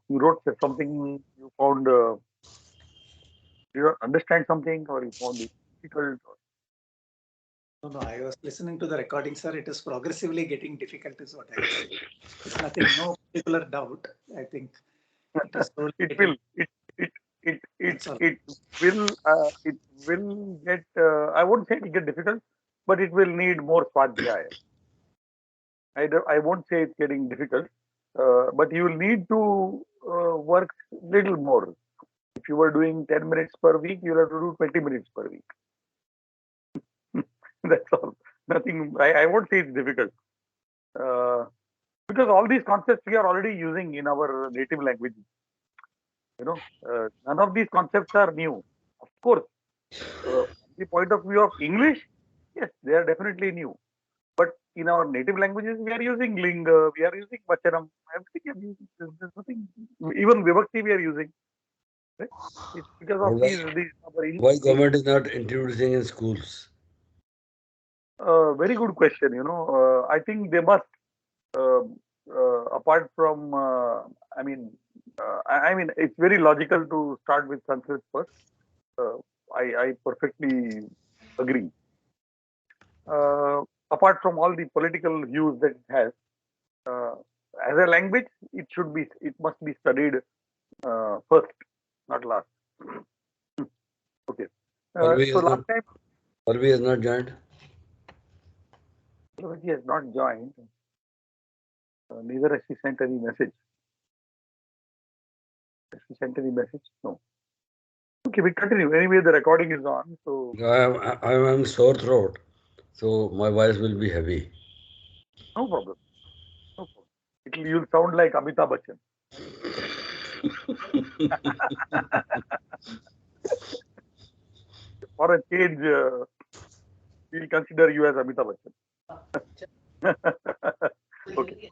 You wrote something, you found, you don't understand something, or you found it difficult. No, I was listening to the recording, sir. It is progressively getting difficult, is what I was saying. It's nothing, no particular doubt. I think it is slowly It getting. will, it, it, it, That's all. it will get, I won't say it will get difficult, but it will need more swadhyaya. I won't say it's getting difficult, but you will need to work little more. If you were doing 10 minutes per week, you'll have to do 20 minutes per week. That's all. Nothing, I won't say it's difficult. Uh, because all these concepts we are already using in our native language. None of these concepts are new. Of course, from the point of view of English, yes, they are definitely new. But in our native languages, we are using linga, we are using vachanam, everything. Are using, there's nothing. Even vibhakti we are using. Right? It's because of Why, these our why government is not introducing in schools? very good question. I think they must. Uh, Apart from, I mean, it's very logical to start with Sanskrit first. Uh, I perfectly agree. Uh, Apart from all the political views that it has, uh, as a language, it must be studied first, not last. Okay. Parvi So has not, last time, Parvi has not joined. he has not joined. Neither has she sent any message. Has she sent any message? No. Okay, we continue. Anyway, the recording is on. So I am on sore throat, so my voice will be heavy. no problem. No problem. You'll sound like Amitabh Bachchan. For a change, we'll consider you as Amitabh Bachchan. Okay.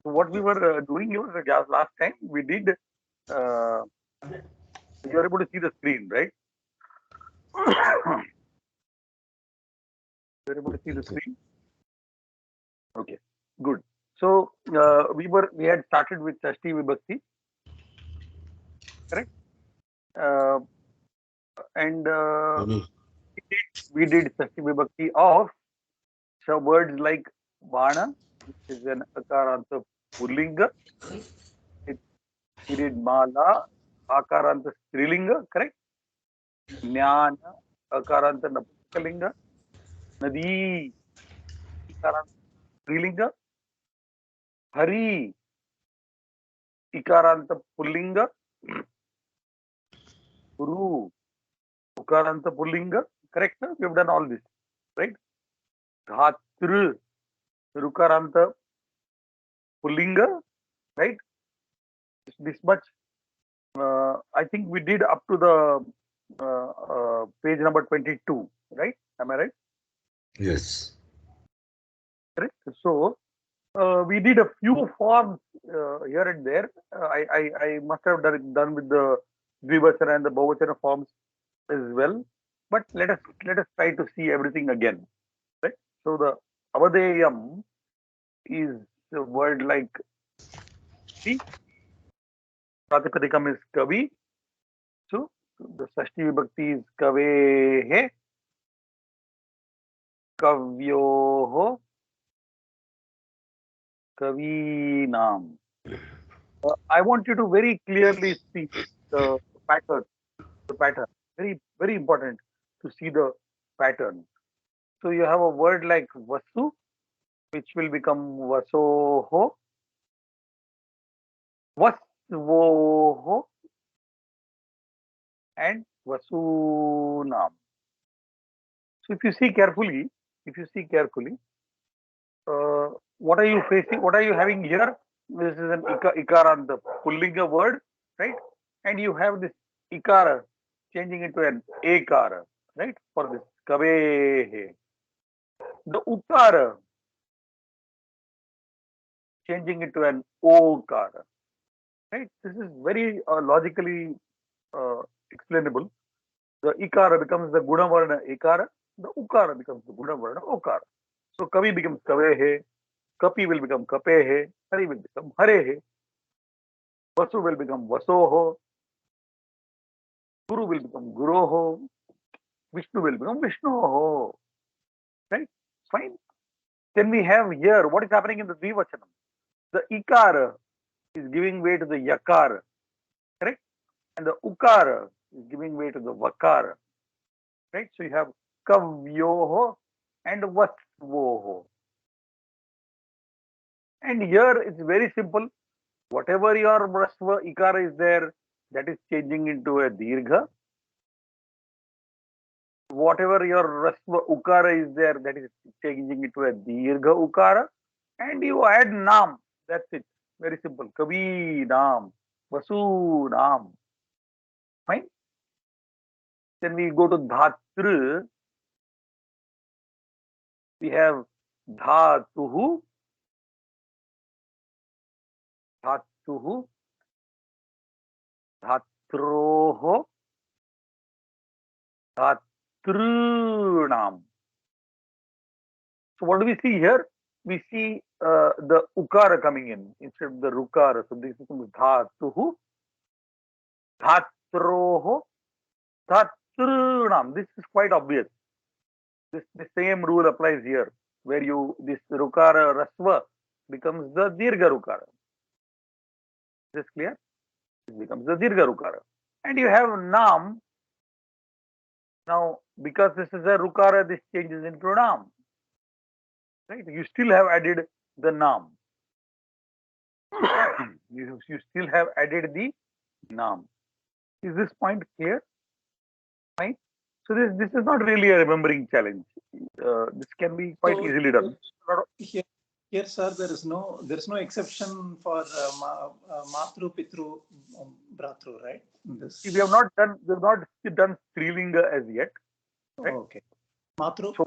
So what we were doing here last time, we did. Uh, you are able to see the screen, right? You're able to see the screen. Okay, good. So we had started with Shashti Vibhakti, correct? Uh, and Mhm. we did Shashti Vibhakti of some words like Vana, which is an Akaranta Pullinga. We did Mala, Akaranta Strilinga, correct? Jnana, Akaranta Napusakalinga. Nadi, Ikaranta Strilinga. Hari, Ikaranta Pullinga. Guru, Ukaranta Pullinga. Correct, sir? We have done all this, right? Dhatru, Rukaranta Pullinga, right? This much. I think we did up to the page number 22, right? Am I right? Yes. Correct. So we did a few forms here and there. I must have done with the Dvivachana and the Bahuvachana forms as well. But let us try to see everything again. Right. So the Avadeyam is a word like Kavi. Pratipadikam is Kavi. So the Sashti Vibhakti is Kavehe, Kavyoho, Kavinam. I want you to very clearly see the pattern. The pattern. Very, very important to see the pattern. So you have a word like Vasu, which will become Vasoho, Vasvoho, and Vasunam. So if you see carefully, what are you facing? What are you having here? This is an ikaranta, pullinga word, right? And you have this ikara changing into an ekara, right? For this kavehe. The ukara changing into an okara, right? This is very logically explainable. The ikara becomes the gunavarna ikara. The ukara becomes the gunavarna okara. So kavi becomes kavehe. Kapi will become kapehe. Hari will become harehe. Vasu will become Vasoho. Guru will become Guroho. Vishnu will become Vishnoho. Right? Fine. Then we have here what is happening in the Dvivachanam. The Ikara is giving way to the Yakara. Correct? And the Ukara is giving way to the Vakara. Right? So you have Kavyoho and Vasvoho. And here it's very simple. Whatever your Vrasva Ikara is there, that is changing into a Dirgha. Whatever your Rasva Ukara is there, that is changing into a Dirgha Ukara. And you add Nam. That's it. Very simple. Kavi Nam. Vasu Nam. Fine. Then we go to Dhatru. We have Dhatuhu. Dhatuhu. Dhatroho. Dhatrunam. So what do we see here? We see the Ukara coming in instead of the Rukara. So this becomes Dhatuhu. Dhatroho. Dhatrunam. This is quite obvious. The same rule applies here, where this Rukara Rasva becomes the Dirgha Rukara. Is this clear? It becomes the Dirgha Rukara. And you have Nam. Now, because this is a Rukara, this changes into Nam. Right? You still have added the Nam. You still have added the Nam. Is this point clear? Fine. So this is not really a remembering challenge. This can be quite easily done. Here, sir, there is no exception for Matru, Pitru, Bratru, right? We have not done Strilinga as yet. Right? Okay. Matru. So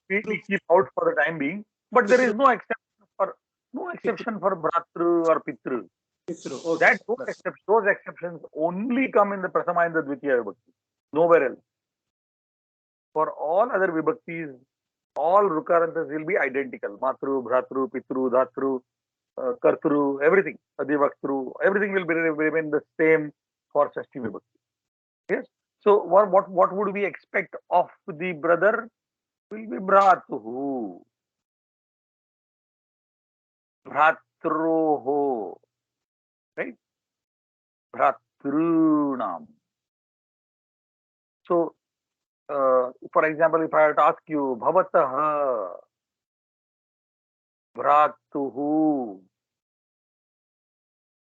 we keep out for the time being, but there is no exception for Bratru or Pitru. Pitru. Okay. Those exceptions only come in the Prasama and the Dvitiya Vibhakti. Nowhere else. For all other Vibhaktis, all Rukarantas will be identical. Matru, Bhratru, Pitru, Dhatru, Kartru, everything. Adivaktru, everything will remain the same for Shashti Vibhakti. Yes. So what would we expect of the brother? Will be Bhratuhu. Bhratroho. Right? Bhratrunam. So, for example, if I were to ask you, Bhavataha, Bhratuhu,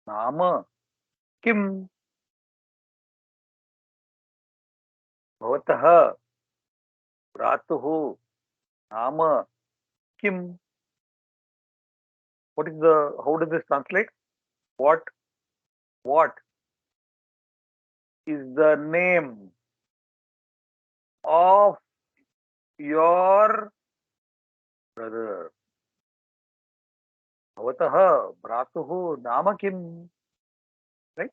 Nama, Kim, Bhavataha, Bhratuhu, Nama, Kim. How does this translate? What is the name of your brother? Bhavataha, Bhratuhu, Nama Kim. Right?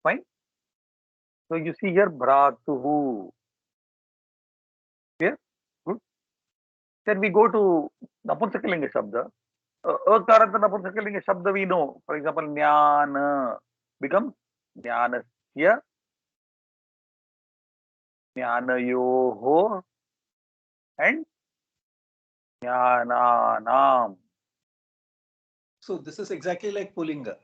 Fine. So you see here, Bhratuhu. Clear? Good. Then we go to Napunsakalinga Shabda. Akaranta Napunsakalinga Shabda we know. For example, Jnana becomes Jnanasya, Jnanayoho, and Jnananam. So this is exactly like Pullinga.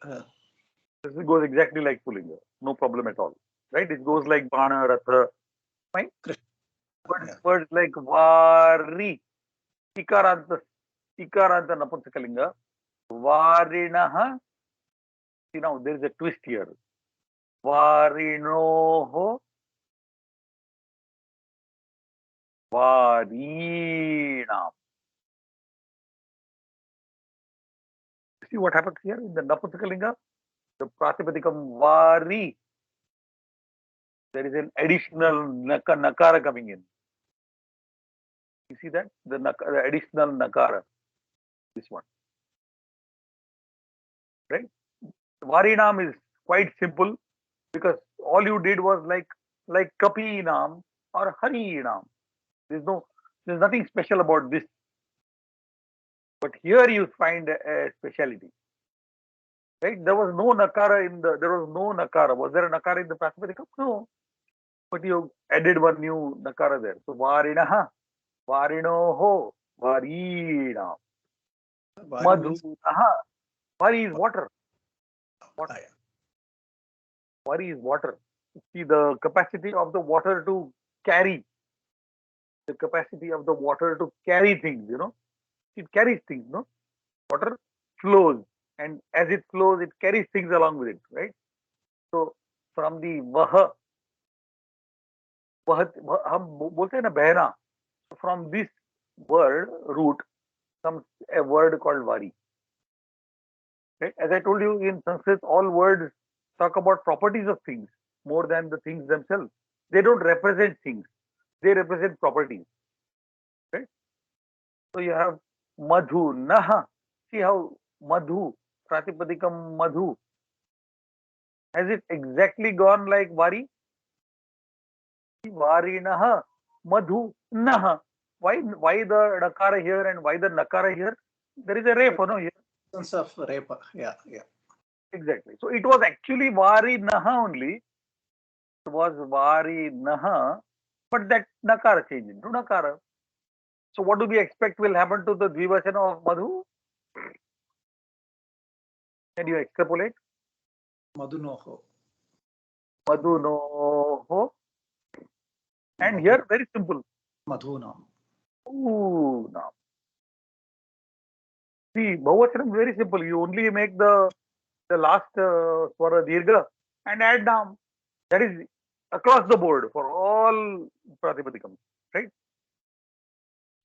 This goes exactly like Pullinga. No problem at all. Right? It goes like Bana, Ratha. Fine? Words like Vari, Ikaranta Napunsakalinga, Varinaha. See now, there is a twist here. Varinoho, Varinam. See what happens here in the Napunsakalinga? The Pratipadikam Vari. There is an additional Nakara coming in. You see that? The additional Nakara. This one. Right? Varinam is quite simple because all you did was like Kapinam or Harinam. There's nothing special about this. But here you find a speciality. right? There was no nakara there was no nakara. Was there a nakara in the Pratipadikam? No. But you added one new nakara there. So varinaha, varinoho, varina, Vari means madhunaha. Vari is water. ah, yeah. Vari is water. See the capacity of the water to carry, the capacity of the water to carry things, it carries things, no? Water flows, and as it flows, it carries things along with it, right? So from the हम बोलते हैं ना बहना, from this word root comes a word called vari. Right? As I told you, in Sanskrit, all words talk about properties of things more than the things themselves. They don't represent things; they represent properties. Right? So you have madhu, naha. See how madhu, pratipadikam madhu, has it exactly gone like vari? Varinaha, madhu, naha. Why the nakara here and why the nakara here? There is a refa, no, here. Sense of repa. Yeah, yeah. Exactly. So it was actually vari naha only. It was vari naha, but that nakara changed into nakara. So what do we expect will happen to the dvivachana of madhu? Can you extrapolate? Madhunoho. Madhu no ho. And Madhu, here very simple. Madhunam. Ooh, now. See, Bahuvachanam is very simple. You only make the last swara dirgha and add nam. That is across the board for all pratipadikams, right?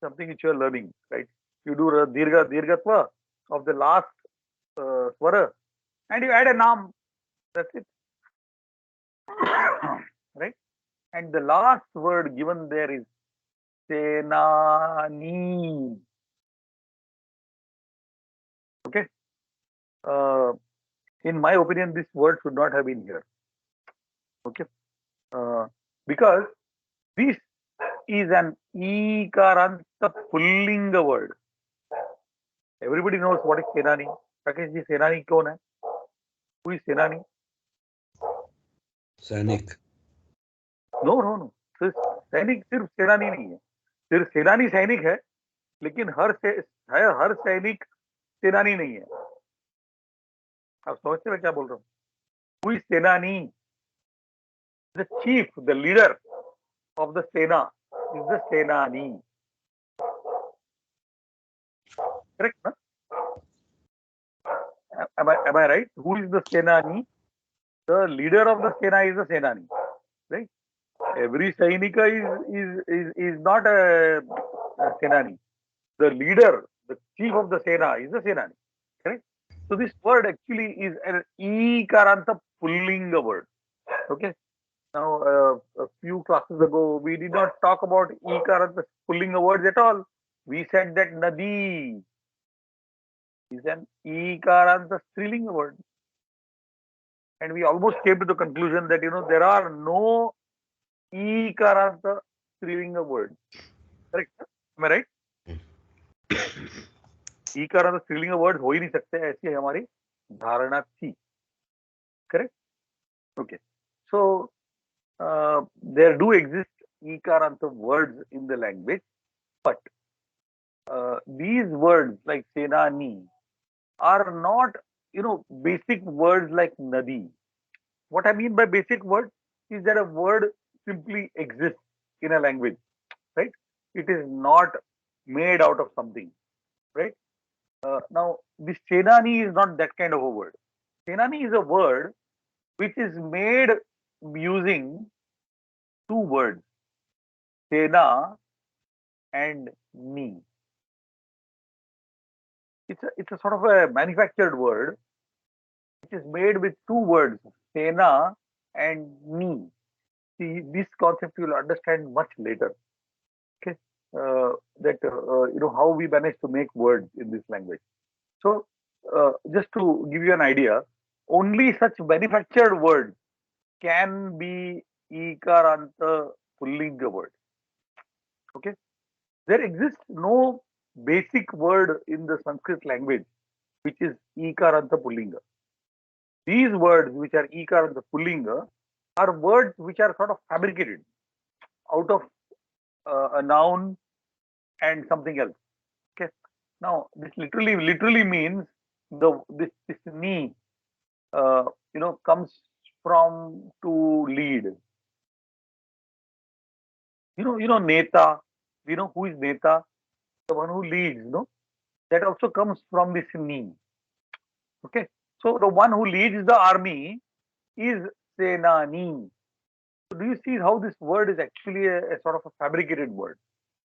Something which you are learning, right? You do a dirgatva of the last swara and you add a nam. That's it. Right? And the last word given there is senani. Okay. Uh, in my opinion, this word should not have been here. Okay. Because this is an ikaranta pullinga word. Everybody knows what is senani. Rakesh ji, senani kaun hai? Who is senani? Sainik. No. सिर्फ सैनिक सिर्फ सेनानी नहीं है. सिर्फ सेनानी सैनिक है, लेकिन हर सैनिक सेनानी नहीं है. आप समझते मैं क्या बोल रहा हूँ? Who is senani? The chief, the leader of the Sena is the Senani. Correct? No? Am I right? Who is the Senani? The leader of the Sena is the Senani. Right? Every Sainika is not a Senani. The leader, the chief of the Sena is the Senani. Correct? So this word actually is an Ikaranta Pullinga word. Okay? Now, a few classes ago, we did not talk about Ikaranta Pullinga words at all. We said that Nadi is an Ikaranta Strilinga word. And we almost came to the conclusion that, there are no Ikaranta Strilinga words. Correct? Am I right? Ikaranta Strilinga words हो ही नहीं सकते, ऐसी हमारी धारणा थी. Correct? Okay. So, there do exist Ikaranta words in the language, but these words like Senani are not, basic words like Nadi. What I mean by basic word is that a word simply exists in a language, right? It is not made out of something, right? Now, this Senani is not that kind of a word. Senani is a word which is made using two words, Sena and Ni. It's a sort of a manufactured word which is made with two words, Sena and Ni. See, this concept you will understand much later. Okay, how we manage to make words in this language. So, just to give you an idea, only such manufactured words can be Ikaranta Pullinga words. Okay, there exists no basic word in the Sanskrit language which is Ikaranta Pullinga. These words which are ikar and the pullinga are words which are sort of fabricated out of a noun and something else. Okay. Now this literally means this ni comes from to lead. Neta. You know who is neta? The one who leads. No, that also comes from this ni. Okay. So the one who leads the army is senani. So do you see how this word is actually a sort of a fabricated word,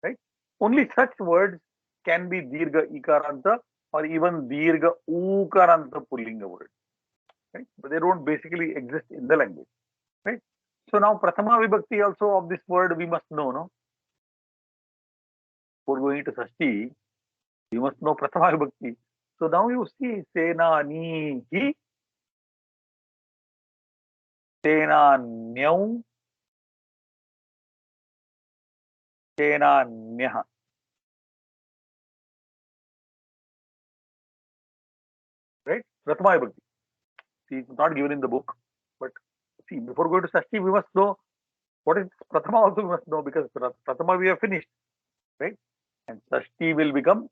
right? Only such words can be dirgha ikaranta or even dirgha ukaranta pullinga word, right? But they don't basically exist in the language, right? So now prathama vibhakti also of this word we must know, no? Before going to Sashti, you must know prathama vibhakti. So now you see senani hi, senanyau, senanyah. Right? Prathama vibhakti. See, it's not given in the book, but see, before going to Sashti, we must know what is Prathama also we must know, because Prathama we have finished, right? And Sashti will become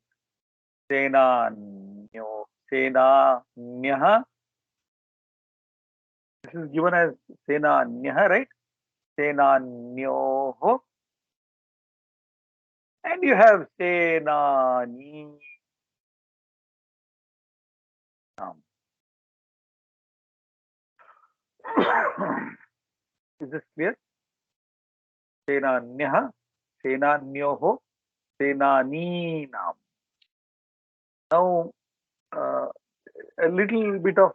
Senanyo, Senanyah. This is given as Senanyah, right? Senanyoho. And you have Senani. Is this clear? Senanyah, Senanyoho, Senaninam. Now, a little bit of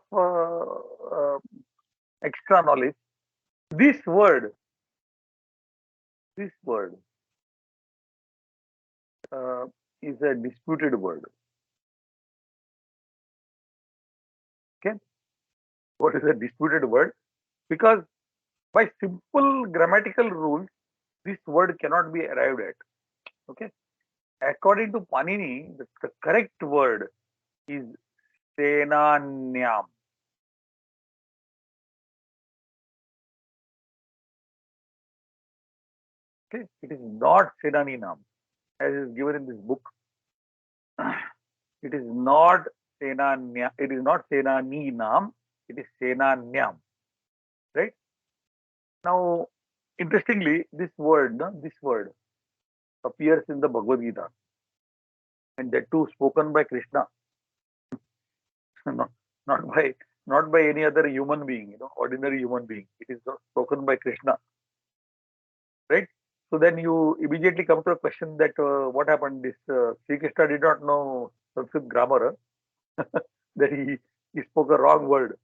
extra knowledge. This word is a disputed word. Okay, what is a disputed word? Because by simple grammatical rules, this word cannot be arrived at. Okay, according to Panini, the correct word is Senanyam. Okay, it is not Senaninam as is given in this book. It is not Senanyam. It is not Senaninam. It is Senanyam. Right? Now, interestingly, this word appears in the Bhagavad Gita, and that too spoken by Krishna, not, not by any other human being, ordinary human being. It is spoken by Krishna, right? So then you immediately come to a question that what happened? This Sri Krishna did not know Sanskrit grammar, that he spoke a wrong word.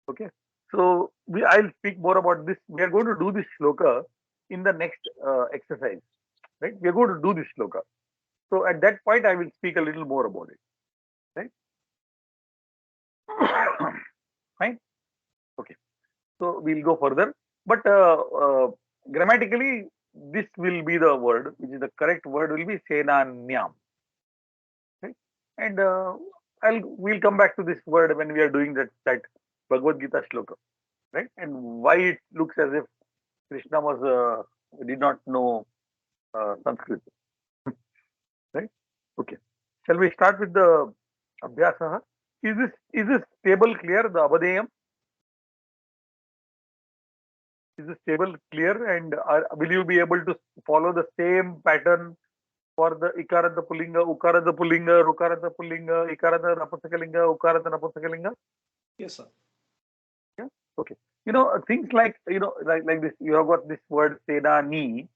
Okay, so I'll speak more about this. We are going to do this shloka in the next exercise, right? We are going to do this shloka. So at that point, I will speak a little more about it, right? Fine. Okay. So we'll go further, but grammatically, this will be the word, which is the correct word will be senanyam, right? And we'll come back to this word when we are doing that Bhagavad Gita shloka, right? And why it looks as if Krishna did not know Sanskrit, right? Okay. Shall we start with the abhyasa? Is this table clear? The abadeyam, is this table clear? And will you be able to follow the same pattern for the ikaranta pullinga, ukaranta pullinga, rukaranta pullinga, ikaranta napusakalinga, ukaranta napusakalinga? Yes, sir. Yeah. Okay. Things like like this. You have got this word senani.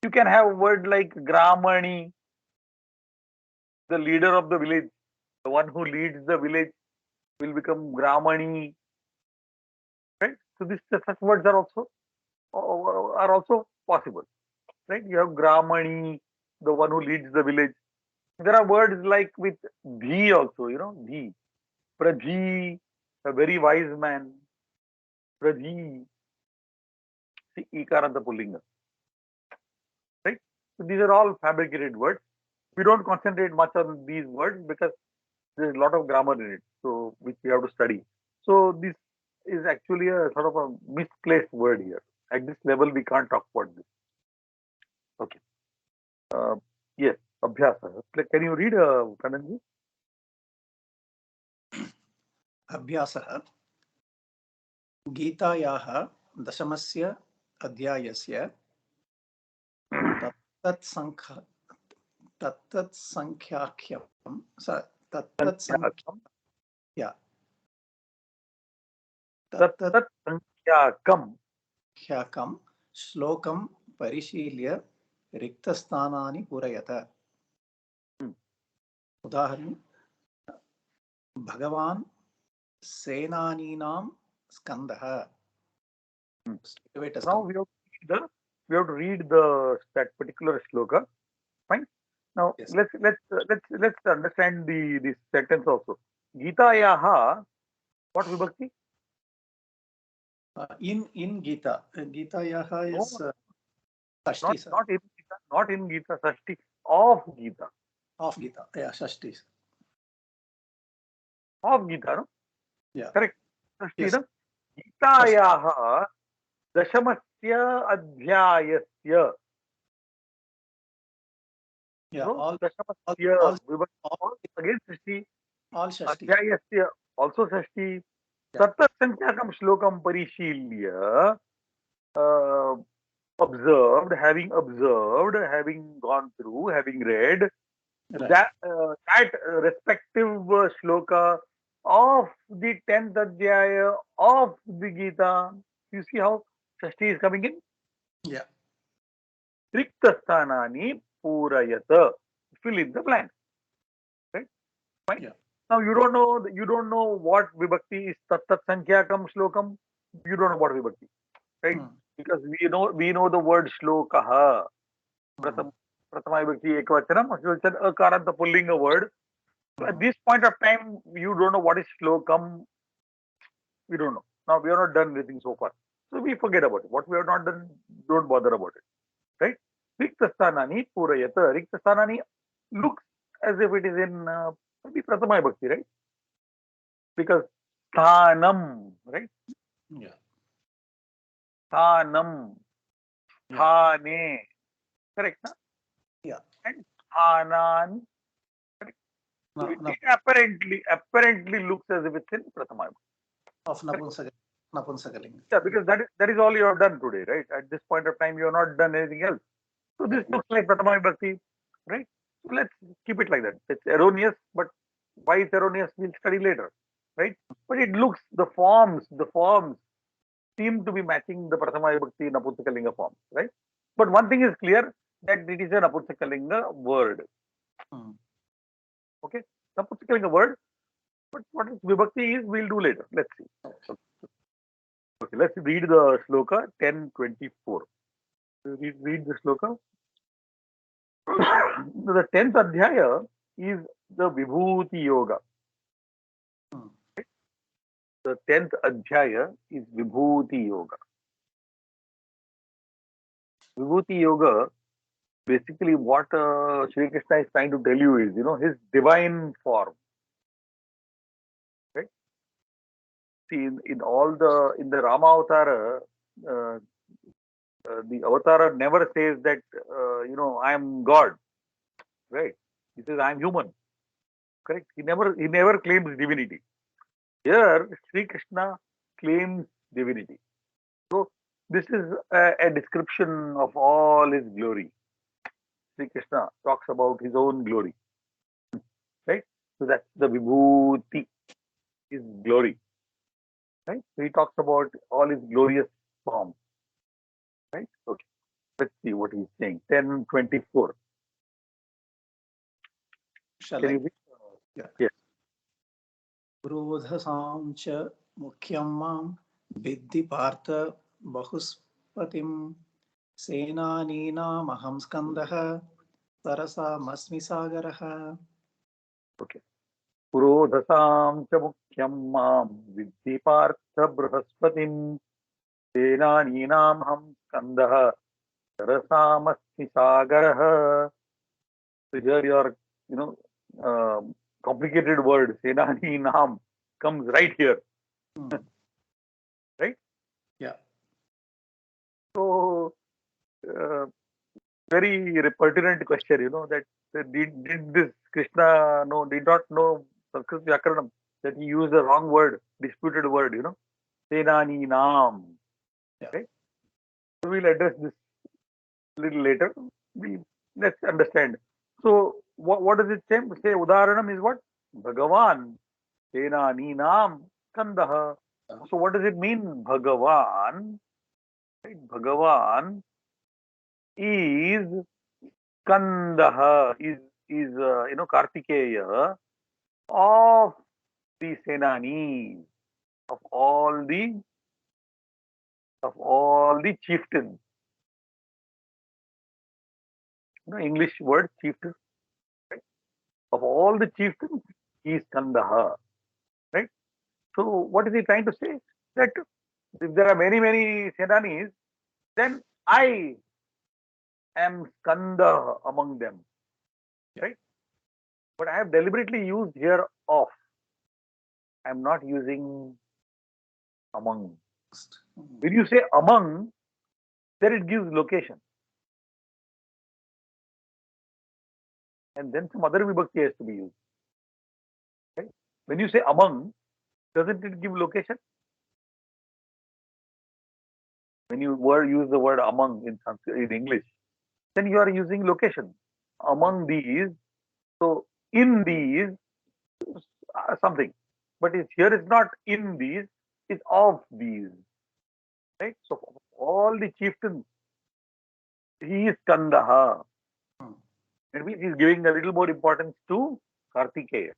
You can have a word like gramani, the leader of the village, the one who leads the village will become gramani, right? So such words are also possible, right? You have gramani, the one who leads the village. There are words like with dhi also, dhi, praji, a very wise man, praji, see, ikaranta pullinga, right? So these are all fabricated words. We don't concentrate much on these words because there's a lot of grammar in it, so which we have to study. So this is actually a sort of a misplaced word here. At this level, we can't talk about this. Okay. Yes, Abhyasa. Can you read, Kananji? अभ्यासः गीतायाः दशमस्य अध्यायस्य तत्तत्सङ्ख्याख्यं तत्तत्सङ्ख्याकं श्लोकं परिशील्य रिक्तस्थानानि पूरयत। उदाहरणं भगवान् सेनानीनां स्कन्दः। Now we have to read that particular shloka. Fine. Now Yes. let's understand this sentence also. Gitayaha, what vibhakti? In Gita, Gitayaha is Shashti, sir. Not in Gita, Shashti, of Gita. Of Gita, yeah, Shashti. Of Gita, no? Yeah. Correct. Shashti, Yes. no? Gitayaha dashamasya adhyayasya. Yeah, No? all Again Shashti. all Shashti. Adhyayasya, also Shashti. Tattatsankhakam shlokam parishilya. Observed, having gone through, having read Right. that respective shloka of the 10th adhyaya of the Gita. You see how Shashti is coming in? Yeah. Riktasthanani purayata. Fill in the blank. Right? Fine. Yeah. Now you don't know what vibhakti is. Tattat sankhyakam shlokam. You don't know what vibhakti. Right? Because we know the word shlokaha. Prathama vibhakti ekvachanam, akaranta pulling a word. So at this point of time, you don't know what is shlokam. We don't know. Now we have not done anything so far. So we forget about it. What we have not done, don't bother about it. Right? Riktasthanani purayata. Riktasthanani looks as if it is in maybe Prathama vibhakti, right? Because sthanam, right? Yeah. Sthanam. Sthane. Correct, na? Yeah. And sthanan. So it apparently looks as if it's in Prathama vibhakti. Of Napunsakalinga. Yeah, because that is all you have done today, right? At this point of time, you have not done anything else. So this looks like Prathama vibhakti, right? So let's keep it like that. It's erroneous, but why it's erroneous, we'll study later, right? But it looks, the forms seem to be matching the Prathama vibhakti Napunsakalinga forms, right? But one thing is clear, that it is a Napunsakalinga word. Okay? Napunsakalinga word, but what is vibhakti is, we'll do later. Let's see. Okay, let's read the shloka 10:24. Read the shloka. The 10th adhyaya is the Vibhuti Yoga. The 10th adhyaya is Vibhuti Yoga. Vibhuti Yoga, basically what Shri Krishna is trying to tell you is, his divine form. Right? See, in the Rama Avatara, the Avatara never says that, I am God. Right? He says, I am human. Correct? He never claims divinity. Here, Sri Krishna claims divinity. So, this is a description of all his glory. Sri Krishna talks about his own glory. Right? So, that's the Vibhuti, his glory. Right? So, he talks about all his glorious forms. Right? Okay. Let's see what he's saying. 10:24. Shall Can I? you read? Yeah. Yes. क्रोधसां च मुख्यं मां विद्धि Partha बहुस्पतिं सेनानीनामहं स्कन्दः सरसामस्मि सागरः. Okay. पुरोधसां च मुख्यं मां विद्धि Partha बृहस्पतिं सेनानीनामहं स्कन्दः सरसामस्मि सागरः. So here your, complicated word, Senani Nam, comes right here. So, very pertinent question, that did this Krishna did not know Sanskrit Vyakaranam, that he used the wrong word, disputed word, Senani Nam. Yeah. Right? So we'll address this a little later. Let's understand. So what does it say? Say Udaharanam is what? Bhagavan Senani Nam Kandaha. So what does it mean? Bhagavan, right? Bhagavan is Kandaha, is Kartikeya of the Senani, of all the chieftains. English word chieftain, right? Of all the chieftains, he is Kandaha, right? So what is he trying to say? That if there are many Senanis, then I am Skanda among them, right? But I have deliberately used here of. I am not using among. When you say among, then it gives location. And then some other vibhakti has to be used. Right? When you say among, doesn't it give location? When you use the word among in English, then you are using location. Among these, so in these, something. But here it's not in these, it's of these. Right? So all the chieftains, he is Kandaha. It means he's giving a little more importance to Kartikeya.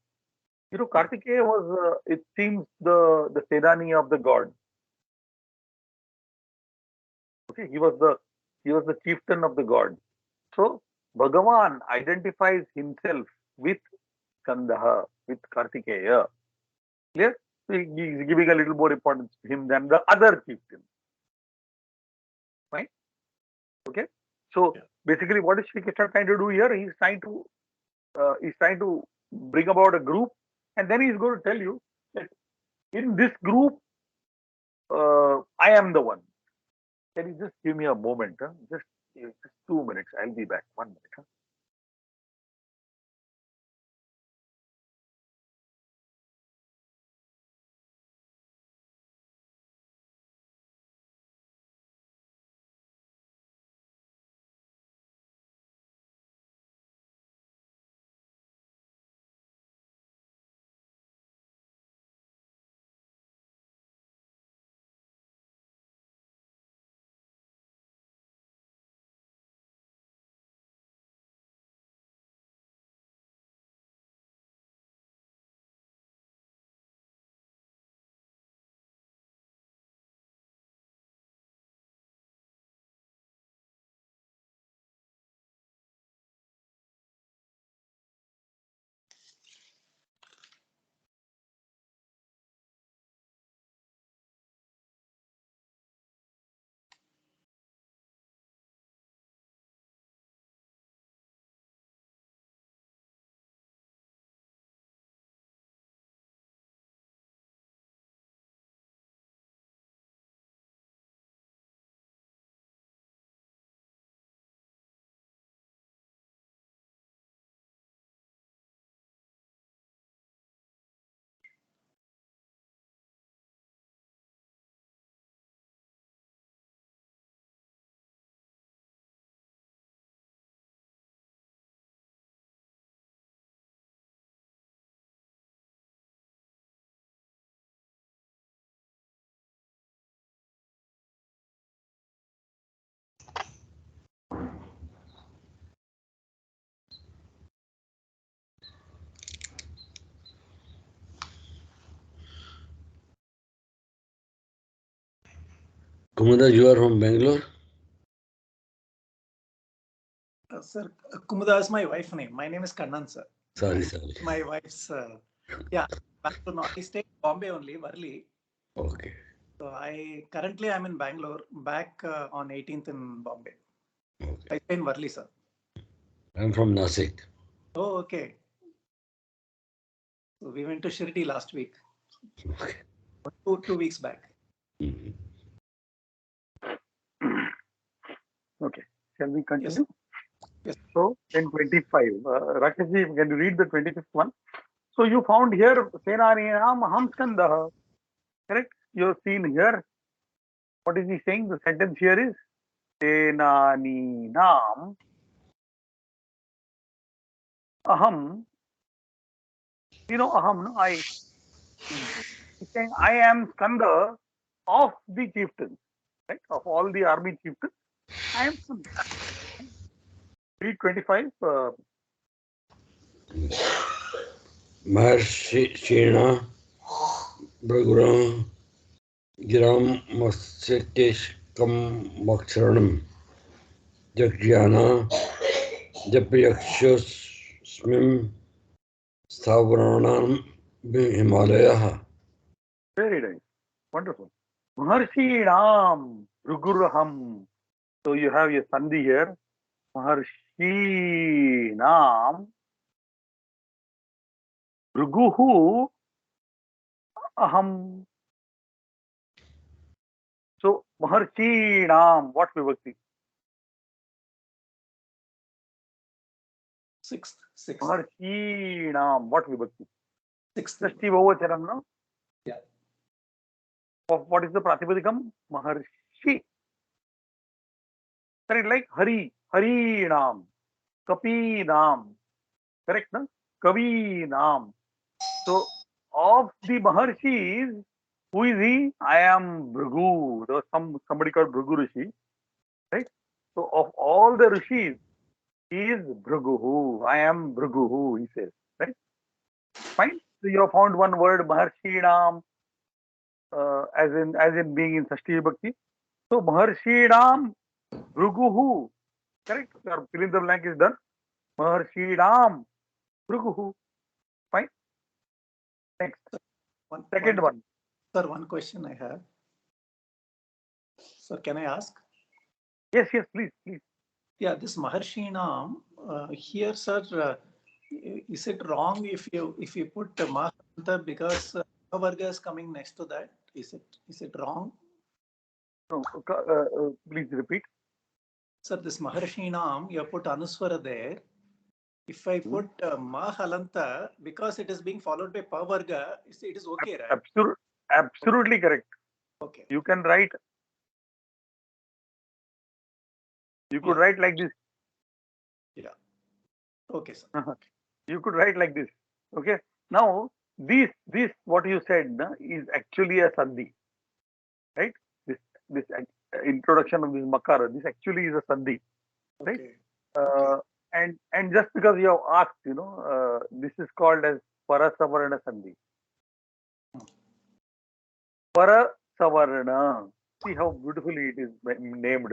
Kartikeya was, it seems, the Senani of the god. Okay, he was the chieftain of the god. So Bhagavan identifies himself with Kandaha, with Kartikeya. Clear? So he's giving a little more importance to him than the other chieftains. Right? Okay. So basically, what is Sri Krishna trying to do here? He's trying to bring about a group, and then he's going to tell you that in this group, I am the one. Can you just give me a moment? Huh? Just 2 minutes. I'll be back. 1 minute. Huh? Kumada, you are from Bangalore? Sir, Kumuda is my wife's name. My name is Kannan, sir. Sorry. My wife's, Bangalore. I stay in Bombay only, Varli. Okay. So currently I'm in Bangalore, back on 18th in Bombay. Okay. I stay in Varli, sir. I'm from Nasik. Oh, okay. So we went to Shirdi last week. Okay. 2 weeks back. Mhm. Okay. Shall we continue? Yes. So, then 25. Rakeshji, can you read the 25th one? So, you found here, Senaninam Aham Skandah. Correct? You have seen here. What is he saying? The sentence here is Senaninam Aham. You know, Aham, no? I. He's saying, I am Skanda of the chieftains. Right? Of all the army chieftains, I am Skanda. Read 25. Mahर्षिणा Bhagura Giram Matsyatekam Maksharanam Jagjana Japyakshasmim Stavaranam Himalaya. Very nice. Wonderful. Maharshinam Ruguraham. So you have your sandhi here. Maharshinam Ruguhu Aham. So Maharshinam, what vibhakti? Sixth. Maharshinam, what vibhakti? Sixth. Shashti Bhavachanam, no? Yeah. Of what is the Pratipadikam? Maharshi. Correct, like Hari, Harinam, Kapinam. Correct, no? Kavinam. So, of the Maharshis, who is he? I am Bhrigu. There was somebody called Bhrigu Rishi, right? So, of all the Rishis, he is Bhrigu. I am Bhrigu, he says, right? Fine. So, you have found one word, Maharshinam, as in being in Sashti Bhakti. So, Maharshinam, Bhrigu, correct? Your fill in the blank is done. Maharshinam, Bhrigu. Fine. Next. Second one. Sir, one question I have. Sir, can I ask? Yes, please. Yeah, this Maharshinam, here, sir, is it wrong if you put Mahalanta because Varga is coming next to that? Is it wrong? No, please repeat. Sir, this Maharshinam, you have put Anuswara there. If I put Mahalanta, because it is being followed by Pavarga, it is okay, right? Absolutely correct. Okay. You can write. You could write like this. Yeah. Okay, sir. You could write like this. Okay. Now, this what you said is actually a sandhi, right? This introduction of this makara. This actually is a sandhi, right? Okay. And just because you have asked, this is called as parasavarna sandhi. Parasavarna. See how beautifully it is named.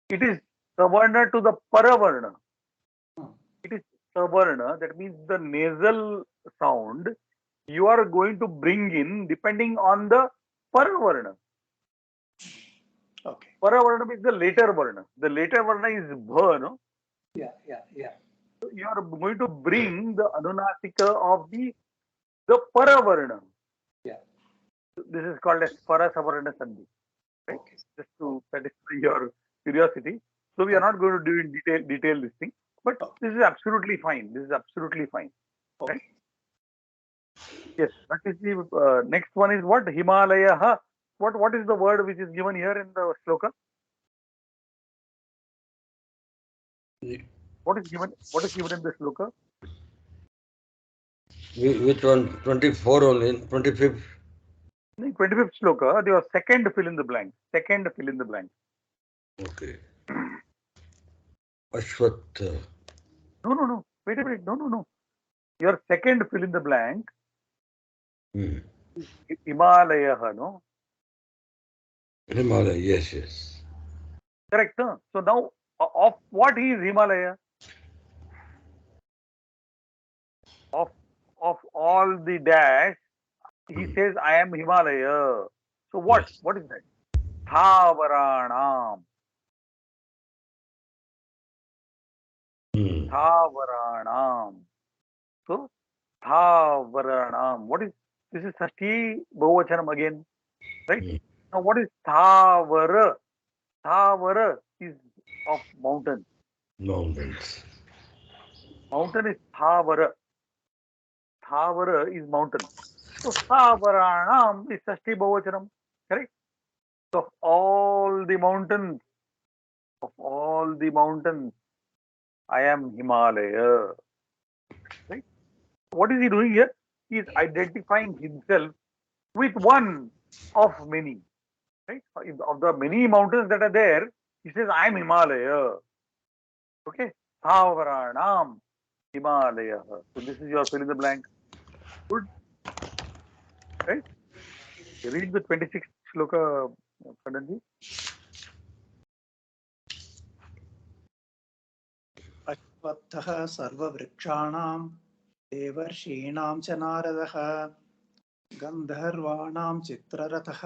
It is savarna to the paravarna. It is savarna, that means the nasal sound you are going to bring in depending on the paravarna. Okay. Paravarna means the later varna. The later varna is bha, no? Yeah. So you are going to bring the anunasika of the paravarna. Yeah. This is called as parasavarna sandhi. Right? Okay. Just to satisfy your curiosity. So we are not going to do in detail this thing, but this is absolutely fine. Okay. Right? Yes. That is the next one is what? Himalaya. What is the word which is given here in the shloka? What is given in the shloka? Which one? 24 only, 25th? In 25th shloka, there was second fill in the blank. Okay. Ashwat. No. Wait a minute. No. Your second fill in the blank. Himalaya, no? Himalaya, yes. Correct. Huh? So now, of what is Himalaya? Of all the dash, he says, I am Himalaya. So what? Yes. What is that? Thavaranam. Thavaranam. So, Thavaranam. What is this? Is Sashti Bahuvachanam again, right? Now, what is Thavara? Thavara is of mountain. Mountains. Mountain is Thavara. Thavara is mountain. So Thavaranam is Shashti Bahuvachanam. Correct? So of all the mountains, I am Himalaya. Right? What is he doing here? He is identifying himself with one of many. Right? Of the many mountains that are there, he says, I am Himalaya. Okay? Thavaranam Himalaya. So this is your fill in the blank. Good. Right? Read the 26th shloka, Kandanji. अश्वत्थः सर्ववृक्षाणां देवर्षीणां च नारदः गन्धर्वाणां चित्ररथः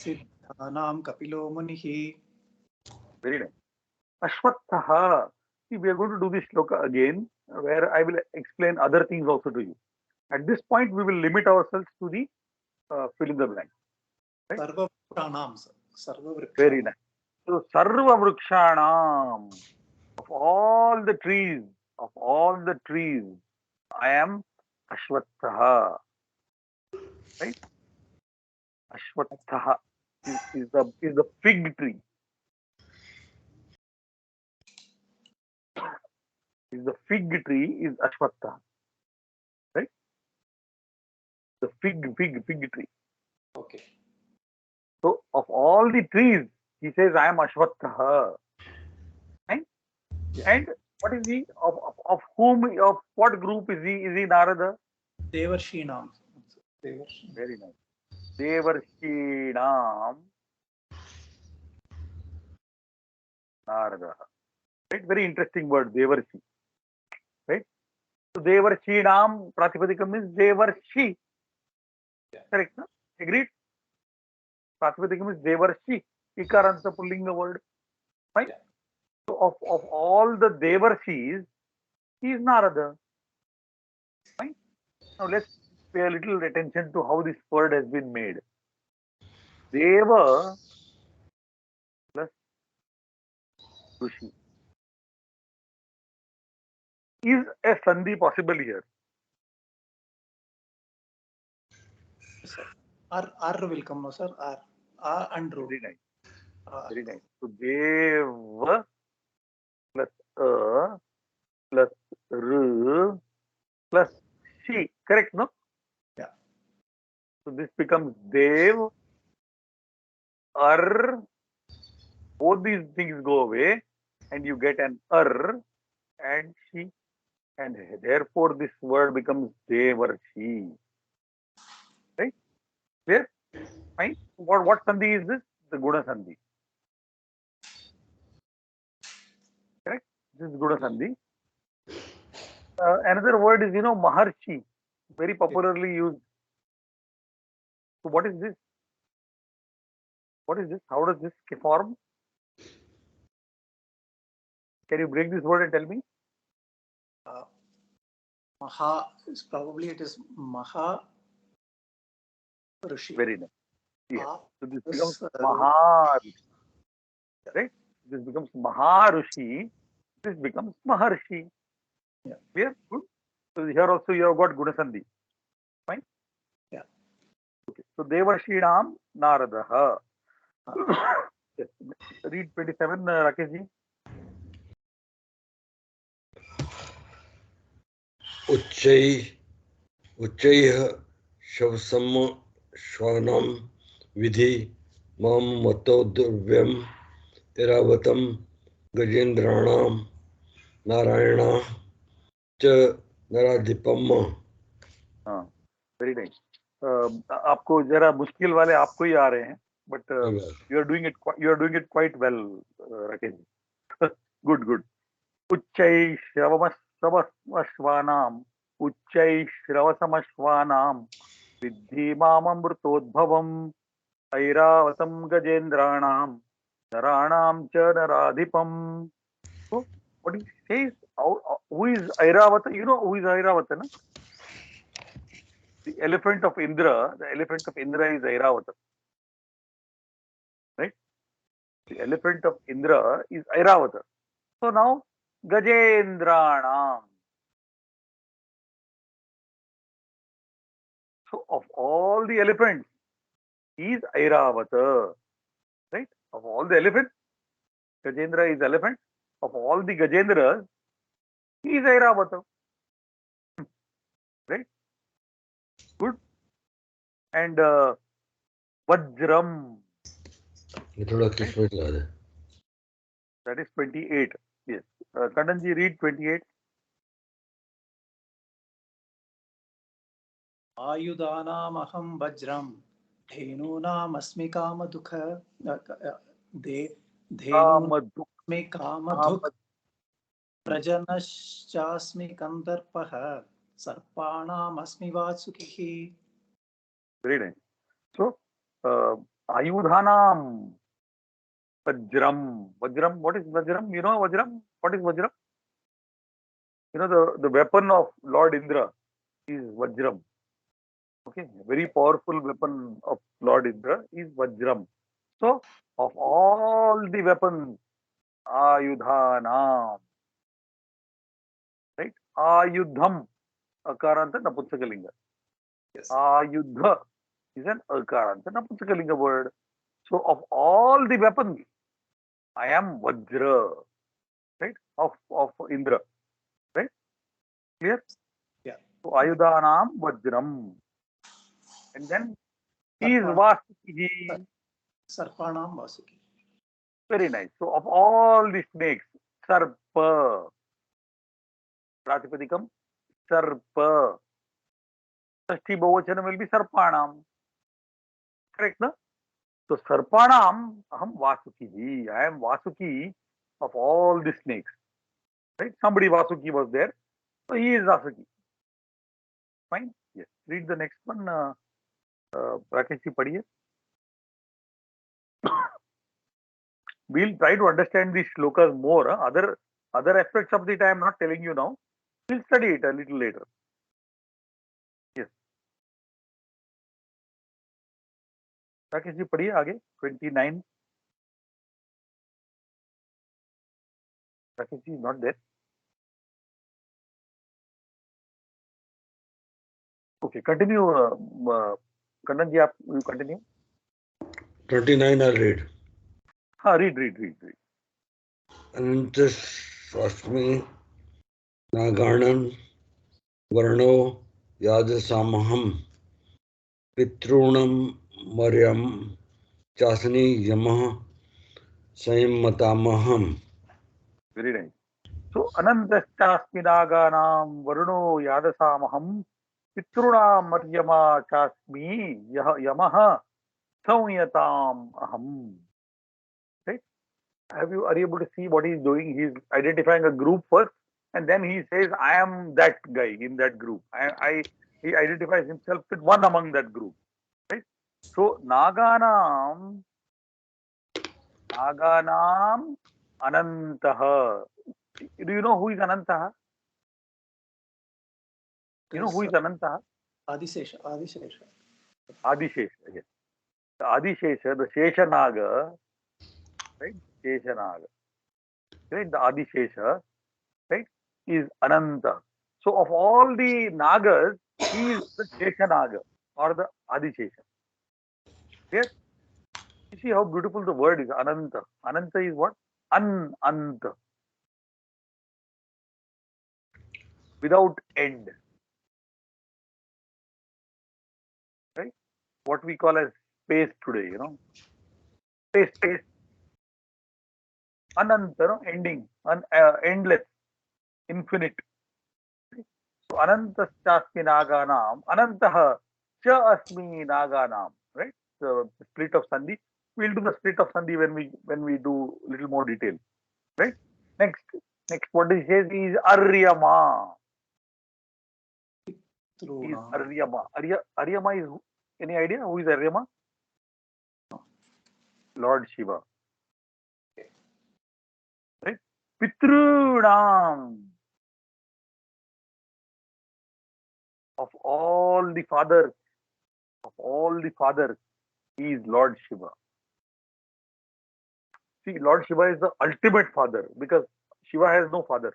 सिद्धानां कपिलो मुनिः. Very nice. Ashwatthah. See, we are going to do this shloka again, where I will explain other things also to you. At this point, we will limit ourselves to the fill in the blank. Right? सर्ववृक्षाणां सर्ववृक्षाणां. Very nice. So, Sarva Vrikshanam. Of all the trees, I am Ashwatthah. Right? Ashwatthah is the fig tree. Is the fig tree is Ashwatthah. Right? The fig tree. Okay. So of all the trees, he says, I am Ashwatthah. Right? And what is he? Of whom, of what group is he? Is he Narada? देवर्षीणां. Very nice. Devarshinam Narada. Right? Very interesting word, Devarshi. Right? So Devarshinam Pratipadikam means Devarshi. Correct? No? Agreed? Pratipadikam is Devarshi. Ikaranta Pullinga word. Right? Yeah. So of all the Devarshis, he is Narada. Fine. Now let's pay a little attention to how this word has been made. Deva plus Rishi. Is a sandhi possible here? Sir, R will come, no sir. R and Ru. Very nice. Very nice. So Deva plus A plus R plus She. Correct, no? Yeah. So this becomes Dev, Ar. Both these things go away and you get an Ar and She. And therefore this word becomes Devarshi. Right? Clear? Fine. What sandhi is this? The Guna sandhi. Correct? This is Guna sandhi. Another word is, Maharshi. Very popularly used. So what is this? What is this? How does this form? Can you break this word and tell me? Maha is probably it is Maha Rishi. Very nice. Yeah. So this becomes This, Maharishi. Right? This becomes Maharishi. This becomes Maharshi. Yeah. Clear? Good. So here also you have got Gunasandhi. Fine? Yeah. Okay. So Devarshinam Naradaha. Yes. Read 27, Rakesh ji. उच्चैः शवसम्श्वानं विधि मां मतोद्रव्यम् ऐरावतं गजेन्द्राणां नारायणाः च नराधिपम्. Very nice. आपको जरा मुश्किल वाले आपको ही आ रहे हैं, but you are doing it quite well, Rakesh ji. Good. उच्चैः श्रवसमश्वानाम् विद्धि माममृतोद्भवम् ऐरावतं गजेन्द्राणां नराणां च नराधिपम्. So what he says, who is Airavata? You know who is Airavata, no? The elephant of Indra is Airavata. Right? The elephant of Indra is Airavata. So now Gajendranam. So of all the elephants, he is Airavata. Right? Of all the elephants, Gajendra is elephant. Of all the Gajendras, he is Airavata. Right? Good. And Vajram. ये थोड़ा किस्मत याद है That is 28. Yes. Kandanji, read 28. आयुधानामहं वज्रं धेनूनामस्मि Kamadhuk Kamaduk. धेनूनामस्मि Kamadhuk प्रजनश्चास्मि कन्दर्पः सर्पाणामस्मि वासुकिः. Very nice. So, Ayudhanam. Vajram. Vajram. What is Vajram? You know Vajram? What is Vajram? You know the weapon of Lord Indra is Vajram. Okay. Very powerful weapon of Lord Indra is Vajram. So, of all the weapons, Ayudhanam. Right? Ayudham. Akaranta Napunsakalinga. Yes. Ayudha is an Akaranta Napunsakalinga word. So, of all the weapons, I am Vajra, right? Of Indra, right? Clear? Yeah. So Ayudhanam Vajram. And then he is Vasuki. Sarpanam Vasuki. Very nice. So of all the snakes, Sarpa. Pratipadikam, Sarpa. Shashti Bahuvachanam will be Sarpanam. Correct, no? So Sarpanam, Aham Vasuki. I am Vasuki of all the snakes. Right? Somebody Vasuki was there. So he is Vasuki. Fine? Yes. Read the next one. Rakesh ji, padhiye. We'll try to understand these shlokas more. Other aspects of it I am not telling you now. We'll study it a little later. Yes. Rakesh ji, padhiye aage. 29. Rakesh ji is not there. Okay, continue. Kandan ji, you continue. 29 I'll read Read. Anantasvasmi Naganam Varno Yadasamaham Pitrunam Maryam Chasani Yamah Sayammatamaham. Very nice. So, Anantastasmi Naganam Varuno Yadasamaham Pitrunam Maryama Chasmi Yamaha Samyatam Aham. Right? Are you able to see what he's doing? He's identifying a group first, and then he says, I am that guy in that group. He identifies himself with one among that group. Right? So Naganam Anantaha. Do you know who is Anantaha? You know who is Anantaha? Adisesha. Adishesha. Yes. The Adishesha, the Sheshanaga, right? Sheshanaga. Right? The Adishesha, right, is Ananta. So of all the Nagas, he is the Sheshanaga or the Adishesha. Yes? You see how beautiful the word is, Ananta. Ananta is what? Ananta. Without end. Right? What we call as space today, Space. Ananta, no? Ending. Endless. Infinite. So Anantaschasmi Naganam. Anantaha cha asmi Naganam. Right? The split of Sandhi. We'll do the split of Sandhi when we do little more detail. Right? Next what he says is Aryama. Is Aryama. Aryama is who? Any idea who is Aryama? Lord Shiva. Right? Pitrunam. Of all the fathers, he is Lord Shiva. See, Lord Shiva is the ultimate father because Shiva has no father.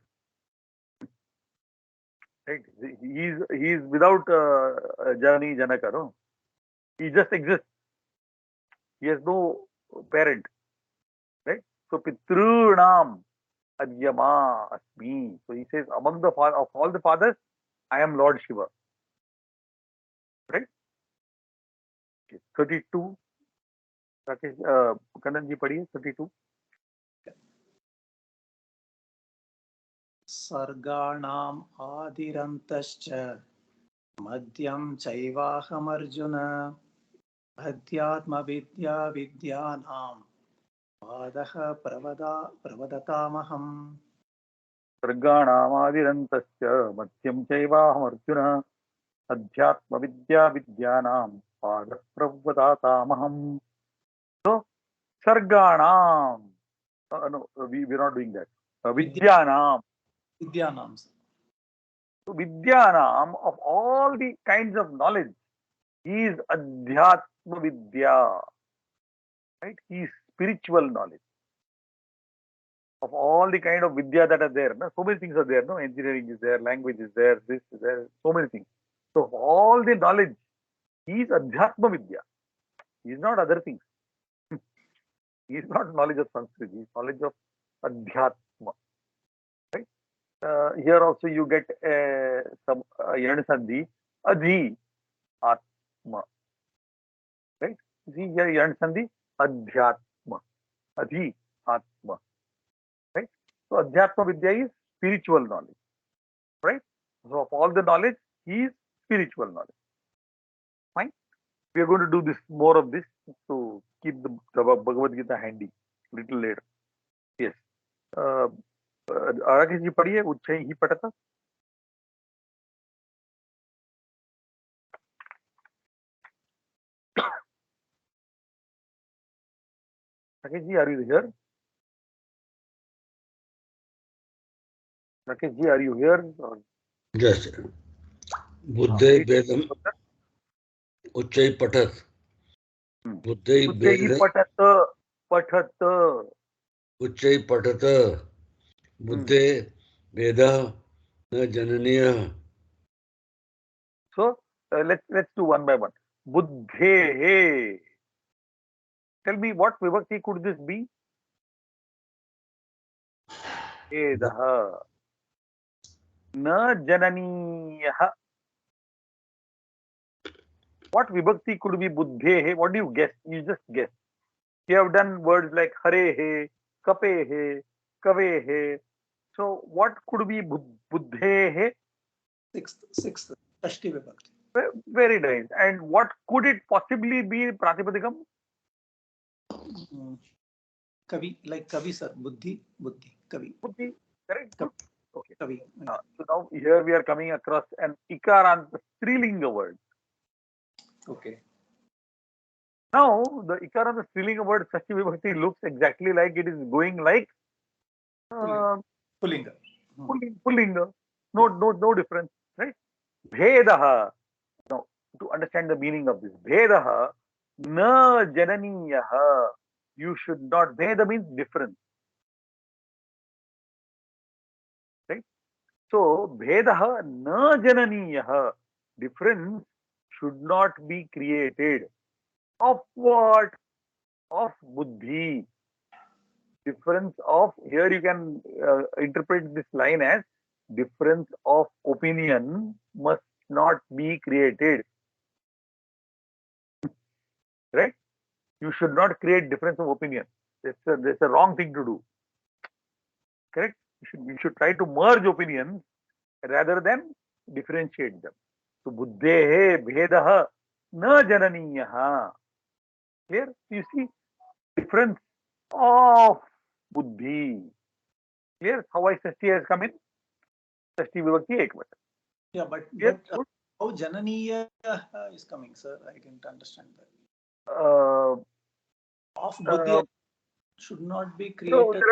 Right? He is without Janani Janaka. No? He just exists. He has no parent. Right? So Pitrunam Adyama Asmi. So he says, among the of all the fathers, I am Lord Shiva. Right? Okay. 32. Rakesh, Kannan ji padhiye 32. सर्गाणाम् आदिरन्तश्च मध्यं चैवाहमर्जुन अध्यात्मविद्या विद्यानां पादः प्रवदतामहम् सर्गाणामादिरन्तश्च मध्यं चैवाहमर्जुन अध्यात्मविद्या विद्यानां पादः प्रवदातामहम्. So sarganam. No, we're not doing that. Vidyanam. विद्यानां. So Vidyanam, of all the kinds of knowledge, he is Adhyatma Vidya. Right? He is spiritual knowledge. Of all the kind of Vidya that are there, no? So many things are there. No? Engineering is there, language is there, this is there, so many things. So of all the knowledge, he is Adhyatma Vidya. He is not other things. He is not knowledge of Sanskrit. He is knowledge of Adhyatma. Right? Here also you get some Yan Sandhi, Adhi Atma. Right? See here Yan Sandhi, Adhyatma. Adhi Atma. Right? So Adhyatma Vidya is spiritual knowledge. Right? So of all the knowledge, he is spiritual knowledge. Fine? We are going to do this more of this to keep the Bhagavad Gita handy little later. Yes. Rakesh ji padhiye, Uchchai hi patata. Rakesh ji, are you here? Rakesh ji, are you here? Yes. Buddhai Vedam Uchchai Patat. Buddhai Uchchai Vedam patata. Uchchai Patata. Buddhe Veda Na Jananiya. So let's do one by one. Buddhe. Tell me what vibhakti could this be? Vedaha. Na jananiyaha. What vibhakti could be buddhe? What do you guess? You just guess. You have done words like hare, kape, kave. So what could be buddhe? Sixth Shashti Vibhakti. Very nice. And what could it possibly be Pratipadikam? Kavi, like Kavi sir, Buddhi, Kavi. Buddhi, correct? Good. Okay. Kavi. So now here we are coming across an Ikarant Strilinga word. Okay. Now the Ikarant Strilinga word Shashti Vibhakti looks exactly like it is going like Pullinga. Pullinga. No difference, right? Bhedaha. Now, to understand the meaning of this, Bhedaha na jananiyaha. You should not. Bheda means difference. Right? So, Bhedaha na jananiyaha. Difference should not be created. Of what? Of buddhi. Difference of, here you can interpret this line as difference of opinion must not be created. Right? You should not create difference of opinion. That's a wrong thing to do. Correct? You should try to merge opinions rather than differentiate them. So buddhehe bhedaha na jananiyaha. Clear? You see difference of buddhi. Clear? How I Shashti has come in? Shashti Vibhakti Ekvata. Yeah, but how Jananiya is coming, sir? I didn't understand that. Of Buddhi should not be created.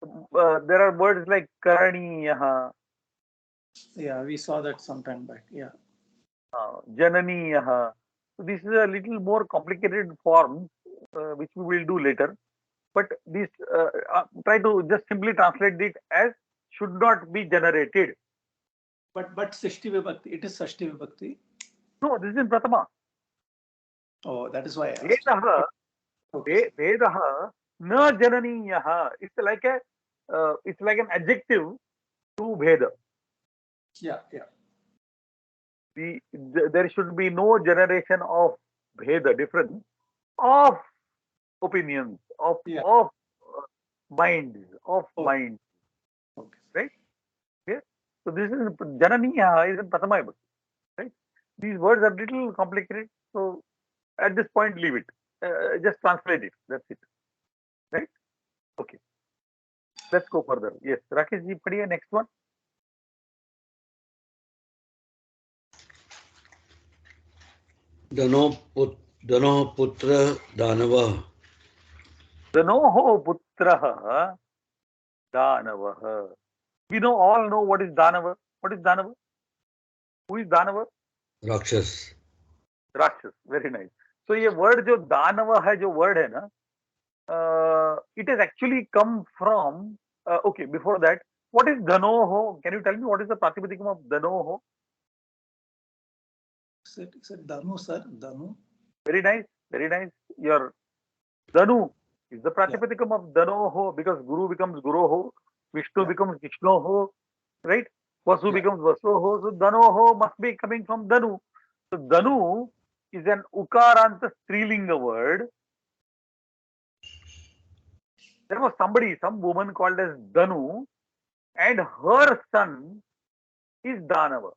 So there are words like Karaniyaha. Yeah, we saw that sometime back. Yeah. Jananiyaha. So this is a little more complicated form, which we will do later. but this try to just simply translate it as should not be generated. But Sashti Vibhakti, it is Sashti Vibhakti. No, this is in Pratama. Oh, that is why I asked. Vedaha, Okay. Vedaha na jananiyaha. It's like an adjective to Veda. Yeah. There should be no generation of Veda, difference of opinions, of minds, of minds. Okay. Right? Yeah. So this is Jananiya is in Prathama Vibhakti. Right? These words are little complicated. So at this point, leave it. Just translate it. That's it. Right? Okay. Let's go further. Yes, Rakesh ji, padhiye next one. Dano putra Danava. Danoho putraha Danavah. We all know what is Danava. What is Danava? Who is Danava? Rakshas. Rakshas. Very nice. So ये word जो Danava है, जो word है ना, it has actually come from. Okay, before that, what is Danoho? Can you tell me what is the Pratipadikam of Danoho? Is it Danu, sir? Danu. Very nice. Very nice. Your Danu is the Pratipadikam of Danoho because Guru becomes Guroho, Vishnu becomes Vishnoho, right? Vasu becomes Vasoho. So Danoho must be coming from Danu. So Danu is an Ukaranta Strilinga word. There was some woman called as Danu, and her son is Danava.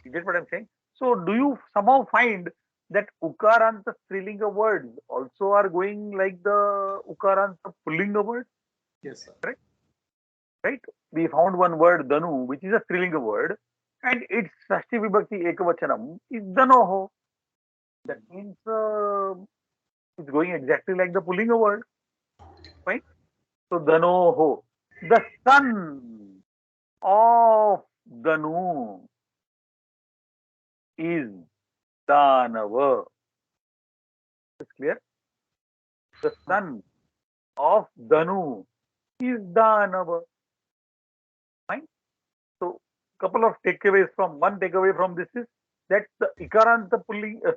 You get what I'm saying? So do you somehow find that Ukaranta Strilinga words also are going like the Ukaranta Pullinga words? Yes, sir. Right? We found one word Danu, which is a Strilinga word, and its Shashti Vibhakti Ekavachanam is Danoho. That means it's going exactly like the Pullinga word. Fine? So Danoho, the son of Danu is Danava. Is clear? The son of Danu is Danava. Fine? So couple of takeaways from this is that the Ikaranta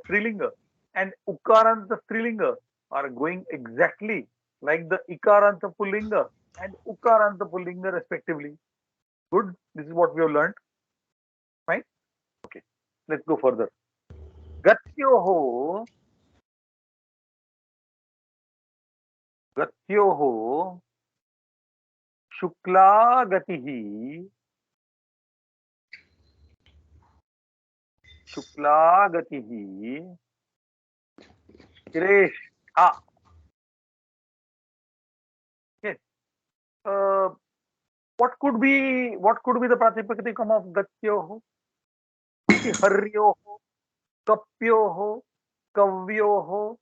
Strilinga and Ukaranta Strilinga are going exactly like the Ikaranta Pullinga and Ukaranta Pullinga respectively. Good. This is what we have learned. Fine. Okay. Let's go further. Gatyoho Shukla Gatihi Shreshtha. Yes. What could be the Pratipadikam of Gatyoho? Haryoho, Kapyoho, Kavyoho.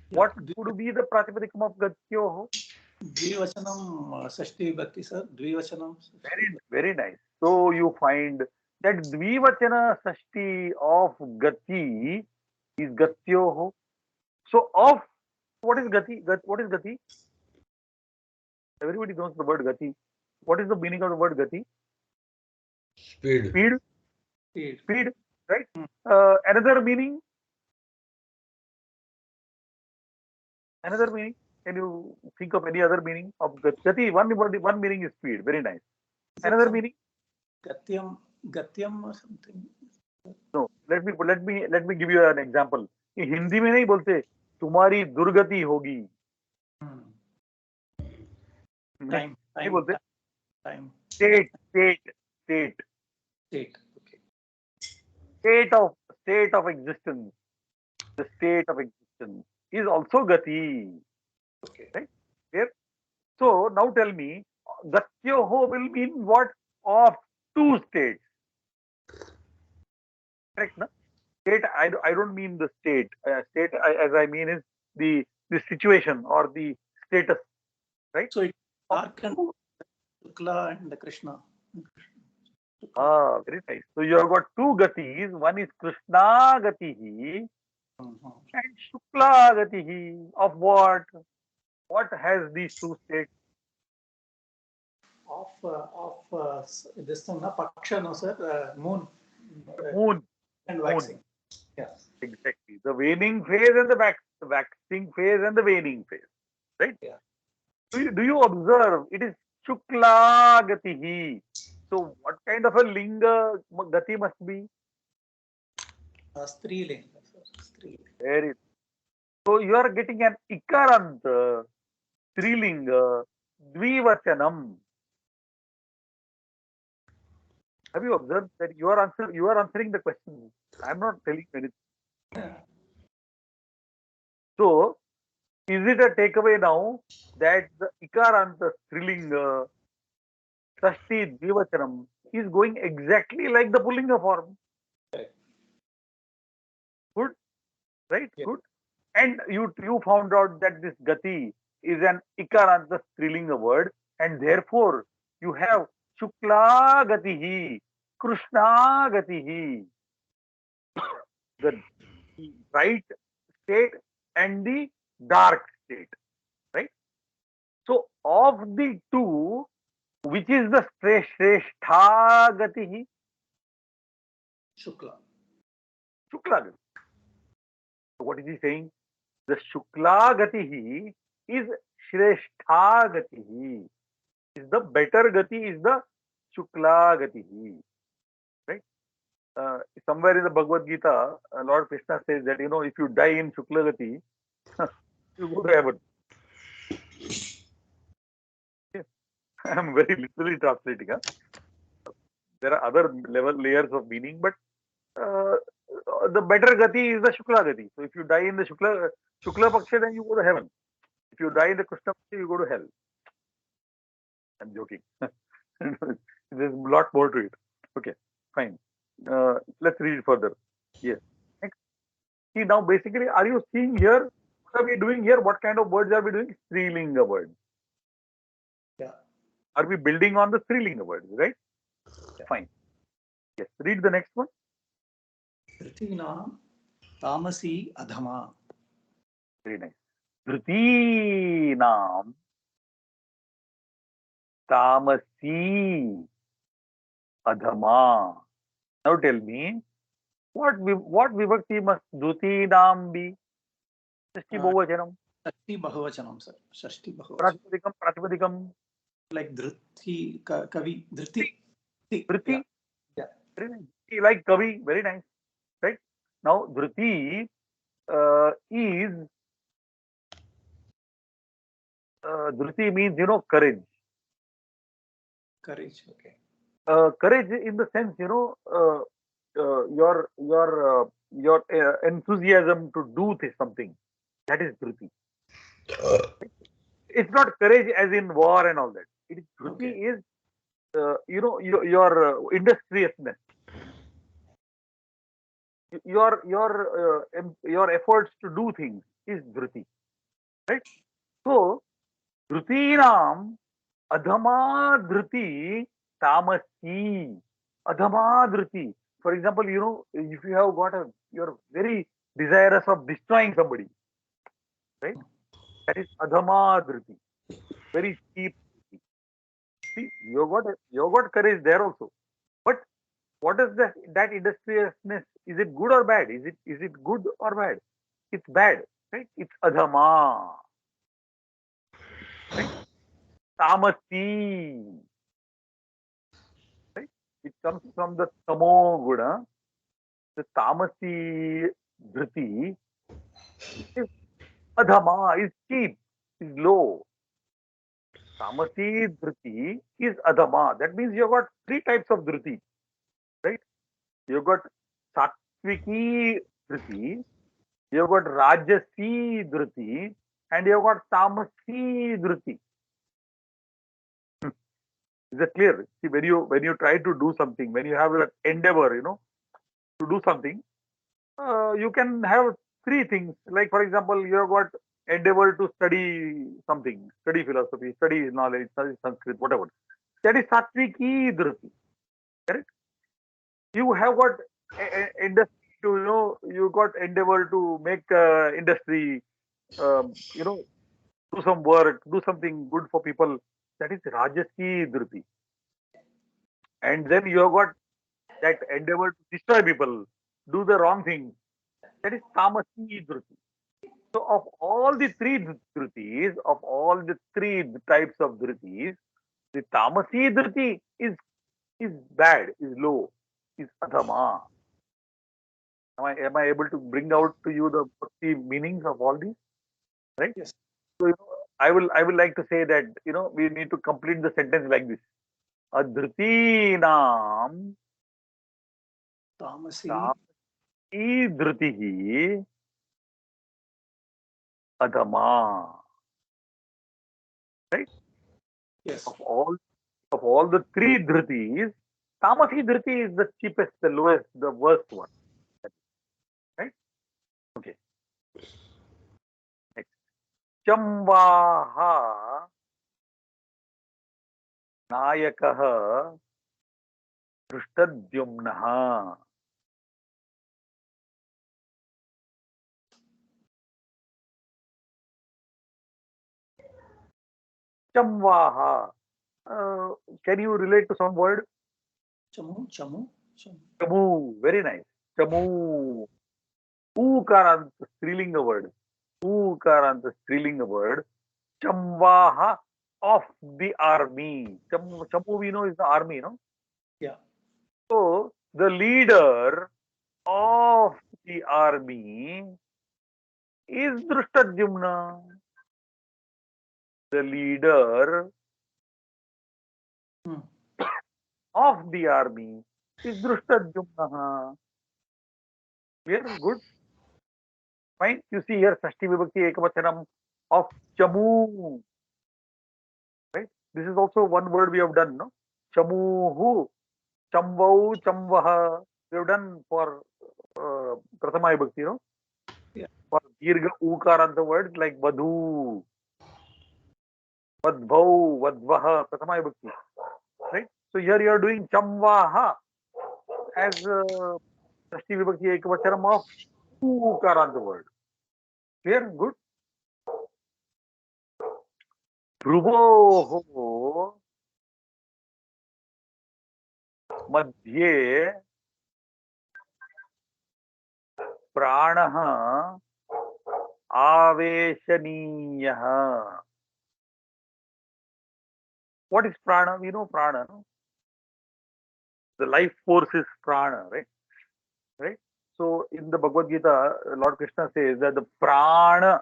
What could be the Pratipadikam of Gatyoho? Dvivachanam Sashti Vibhakti, sir. Dvivachanam. Very nice. So you find that Dvivachana Sashti of Gati is Gatyoho. So of what is Gati? What is Gati? Everybody knows the word Gati. What is the meaning of the word Gati? Speed. Speed, right? Another meaning? Can you think of any other meaning of Gati? One meaning is speed. Very nice. Another meaning? Gatyam or something. No. Let me give you an example. In Hindi में नहीं बोलते तुम्हारी दुर्गति होगी. Time. नहीं बोलते. Time. State. Okay. State of existence. The state of existence is also Gati. Okay. Right? Clear? So now tell me, Gatyoho will mean what of two states? Correct, no? State, I don't mean the state. State, as I mean, is the situation or the status, right? So it's Shukla and Krishna. Very nice. So you have got two gatis. One is Krishna Gatihi Mhm. And Shukla Gatihi of what? What has these two states? This thing, na Paksha, no sir, moon Moon. and Moon. waxing. Yeah. Exactly. The waning phase and the waxing phase and the waning phase. Right? Yeah. Do you observe? It is Shukla Gatihi. So what kind of a linga gati must be? Strilinga, sir. Strilinga. Very. So you are getting an ikaranta, strilinga, dvivachanam. Have you observed that you are answering the question? I am not telling anything. Yeah. So is it a takeaway now that the ikaranta, strilinga, Shashti Dvivachanam is going exactly like the Pullinga form? Correct. Good, right? Yeah. Good. And you found out that this Gati is an Ikaranta Strilinga word, and therefore you have Shukla Gatihi, Krishna Gatihi, the bright state and the dark state, right? So of the two, which is the Shrestha Gatihi? Shukla. Shukla Gati. So what is he saying? The Shukla Gatihi is Shrestha Gatihi. Is the better Gati is the Shukla Gatihi. Right? Somewhere in the Bhagavad Gita, Lord Krishna says that, if you die in Shukla Gati, you go to heaven. Okay. I am very literally translating. There are other layers of meaning, but uh, the better Gati is the Shukla Gati. So if you die in the Shukla Paksha, then you go to heaven. If you die in the Krishna Paksha, you go to hell. I'm joking. There's a lot more to it. Okay, fine. Let's read further. Yes. Next. See, now basically, are you seeing here? What are we doing here? What kind of words are we doing? Strilinga words. Yeah. Are we building on the Strilinga words, right? Yeah. Fine. Yes. Read the next one. Dhritinam Tamasi Adhama. Very nice. Dhrutinam tamasi adhama. Now tell me, what vibhakti must dhrutinam be? Shashti Bahuvachanam. Shashti Bahuvachanam, sir. Shashti Bahuvachanam. Pratipadikam. Like Dhruti, Kavi, Dhruti. Yeah. Dhruti. Yeah. Very nice. Like Kavi. Very nice. Right? Now, Dhruti is Dhruti means courage. Courage. Okay. Courage in the sense your enthusiasm to do something. That is Dhruti. It's not courage as in war and all that. Dhruti Okay. is your industriousness. Your efforts to do things is Dhruti. Right? So Dhrutinam Adhama Dhruti Tamasi. Adhama Dhruti. For example, if you have you're very desirous of destroying somebody, right? That is Adhama Dhruti. Very cheap. See, you got courage there also. But what is that industriousness? Is it good or bad? Is it good or bad? It's bad, right? It's Adhama. Right? Tamasi. Right? It comes from the Tamo Guna. The Tamasi Dhriti is Adhama, is cheap, is low. Tamasi Dhriti is Adhama. That means you've got three types of Dhriti, right? You've got Sattviki Dhriti, you've got Rajasi Dhriti, and you've got Tamasi Dhriti. Is it clear? See, when you try to do something, when you have an endeavor, to do something, you can have three things. Like, for example, you have got endeavor to study something, study philosophy, study knowledge, study Sanskrit, whatever. That is Sattviki Dhriti. Correct? You have got industry to, you got endeavor to make industry, do some work, do something good for people. That is Rajasi Dhruti. And then you have got that endeavor to destroy people, do the wrong thing. That is Tamasi Dhruti. So of all the three Dhrutis, of all the three types of Dhrutis, the Tamasi Dhruti is bad, is low, is Adhama. Am I able to bring out to you the meanings of all these? Right? Yes. So I will like to say that we need to complete the sentence like this. Adhrutinam Tamasi. tamasi dhrutihi adhama. Right? Yes. Of all the three dhrutis, tamasi dhruti is the cheapest, the lowest, the worst one. Right? Okay. Next. Chamvaha nayakah Drishtadyumnah. Chamvaha. Can you relate to some word? Chamu. Chamu. Chamu. Chamu. Very nice. Chamu. Ukarant, Strilinga word. Ukarant, Strilinga word. Chamvaha of the army. Chamu we know is the army, no? Yeah. So the leader of the army is Drishtadyumna. The leader Hmm. of the army is Drishtadyumna. Very good. Fine. You see here Sashti Vibhakti Ekavachanam of Chamu. Right? This is also one word we have done, no? Chamuhu, Chamvau, Chamvaha. We have done for Prathama Vibhakti, no? Yeah. For Dirgha Ukaranta words like Vadhu, Vadbhau, Vadvaha, Prathama Vibhakti. Right? So here you are doing Chamvaha as Sashti Vibhakti Ekavachanam of Ukaranta word. Clear? Good. Dhruvoho मध्ये प्राणः आवेशनीयः. What is prana? We know prana, no? The life force is prana, right? Right? So in the Bhagavad Gita, Lord Krishna says that the prana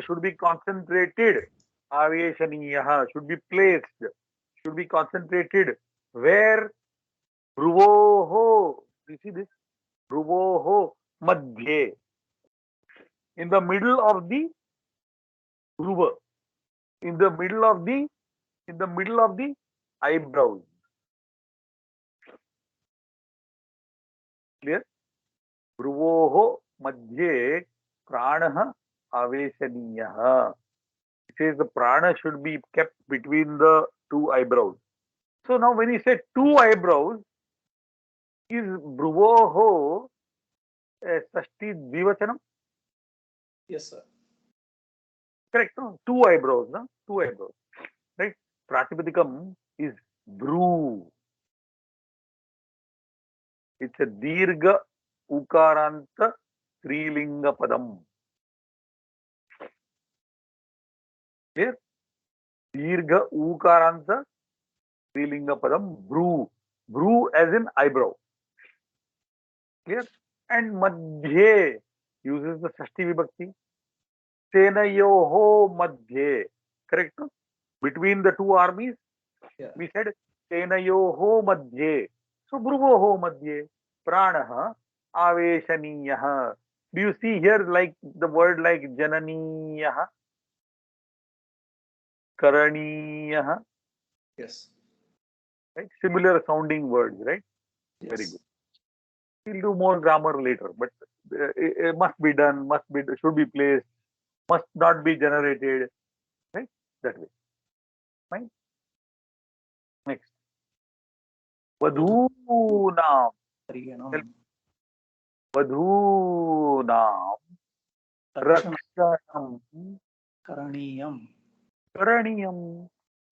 should be concentrated. Aveshaniyah should be placed, should be concentrated. Where? Dhruvoho. You see this? Dhruvoho madhye. In the middle of the dhruva. In the middle of the eyebrows. Clear? Dhruvoho madhye pranaha aveshaniyah. It says the prana should be kept between the two eyebrows. So now when he said two eyebrows, is Dhruvoho Sashti Dvivachanam? Yes, sir. Correct, no? Two eyebrows, no? Two eyebrows. Right? Pratipadikam is Dhru. It's a Dirgha Ukaranta Strilinga Padam. Clear? Dirgha Ukaranta Strilinga Padam. Bru. Bru as in eyebrow. Clear? And Madhye uses the Sashti Vibhakti. Senayoho Madhye. Correct? No? Between the two armies, Yeah. we said Senayoho Madhye. So Bruvoho Madhye. Pranaha Aveshaniyah. Do you see here like the word like Jananiyah? Karaniyah? Yes. Right? Similar sounding words, right? Yes. Very good. We'll do more grammar later, but it must be done, should be placed, must not be generated, right? That way. Fine. Next. Vadhunam. Hariyanam. Vadhunam Rakshana rakshanam karaniyam. karaniyam.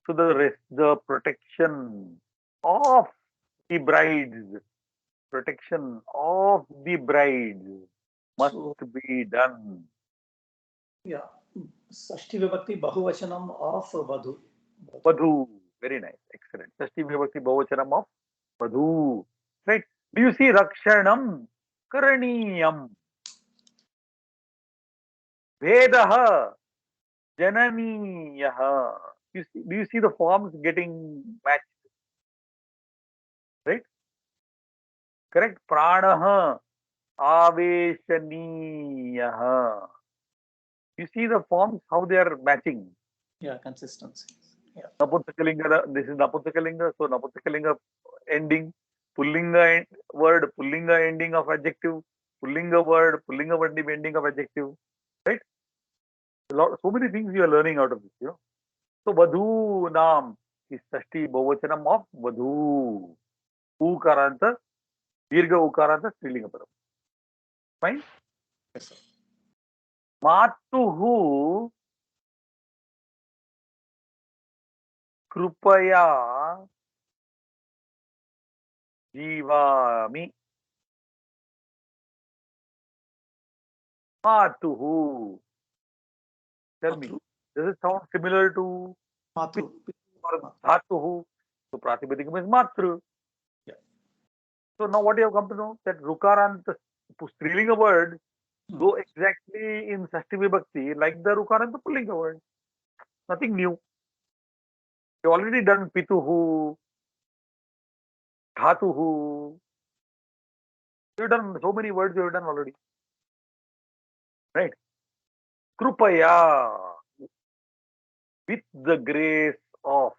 So the protection of the brides, protection of the brides must So, be done. yeah, Sashti Vibhakti Bahuvachanam of Vadhu. Vadhu, very nice, excellent. Shashti Vibhakti Bahuvachanam of Vadhu, right? Do you see Rakshanam Karaniyam Vedaha Jananiyaha? Do you see the forms getting matched, right? Correct? Pranaha Aveshaniyaha. You see the forms, how they are matching. Yeah, consistency. Yeah. Naputakalinga, this is Naputakalinga, so Naputakalinga ending, Pullinga word, Pullinga ending of adjective, Pullinga word, Pullinga word ending of adjective, right? So many things you are learning out of this, you know. So Vadhu Nam is Sashti Bahuvachanam of Vadhu. Ukaranta, Dirgha Ukaranta, Strilinga Param. Fine? Yes, sir. Matuhu Krupaya Jivami. Matuhu. Tell me, Matru. does it sound similar to Matru. or Dhatuhu? So Pratipadikam is Matru. Yeah. So now what you have come to know that Rukaranta Strilinga word go exactly in Sashti Vibhakti like the Rukaranta Pullinga word. Nothing new. You already done Pituhu, Dhatuhu. You've done so many words you have done already. Right? Krupaya, with the grace of,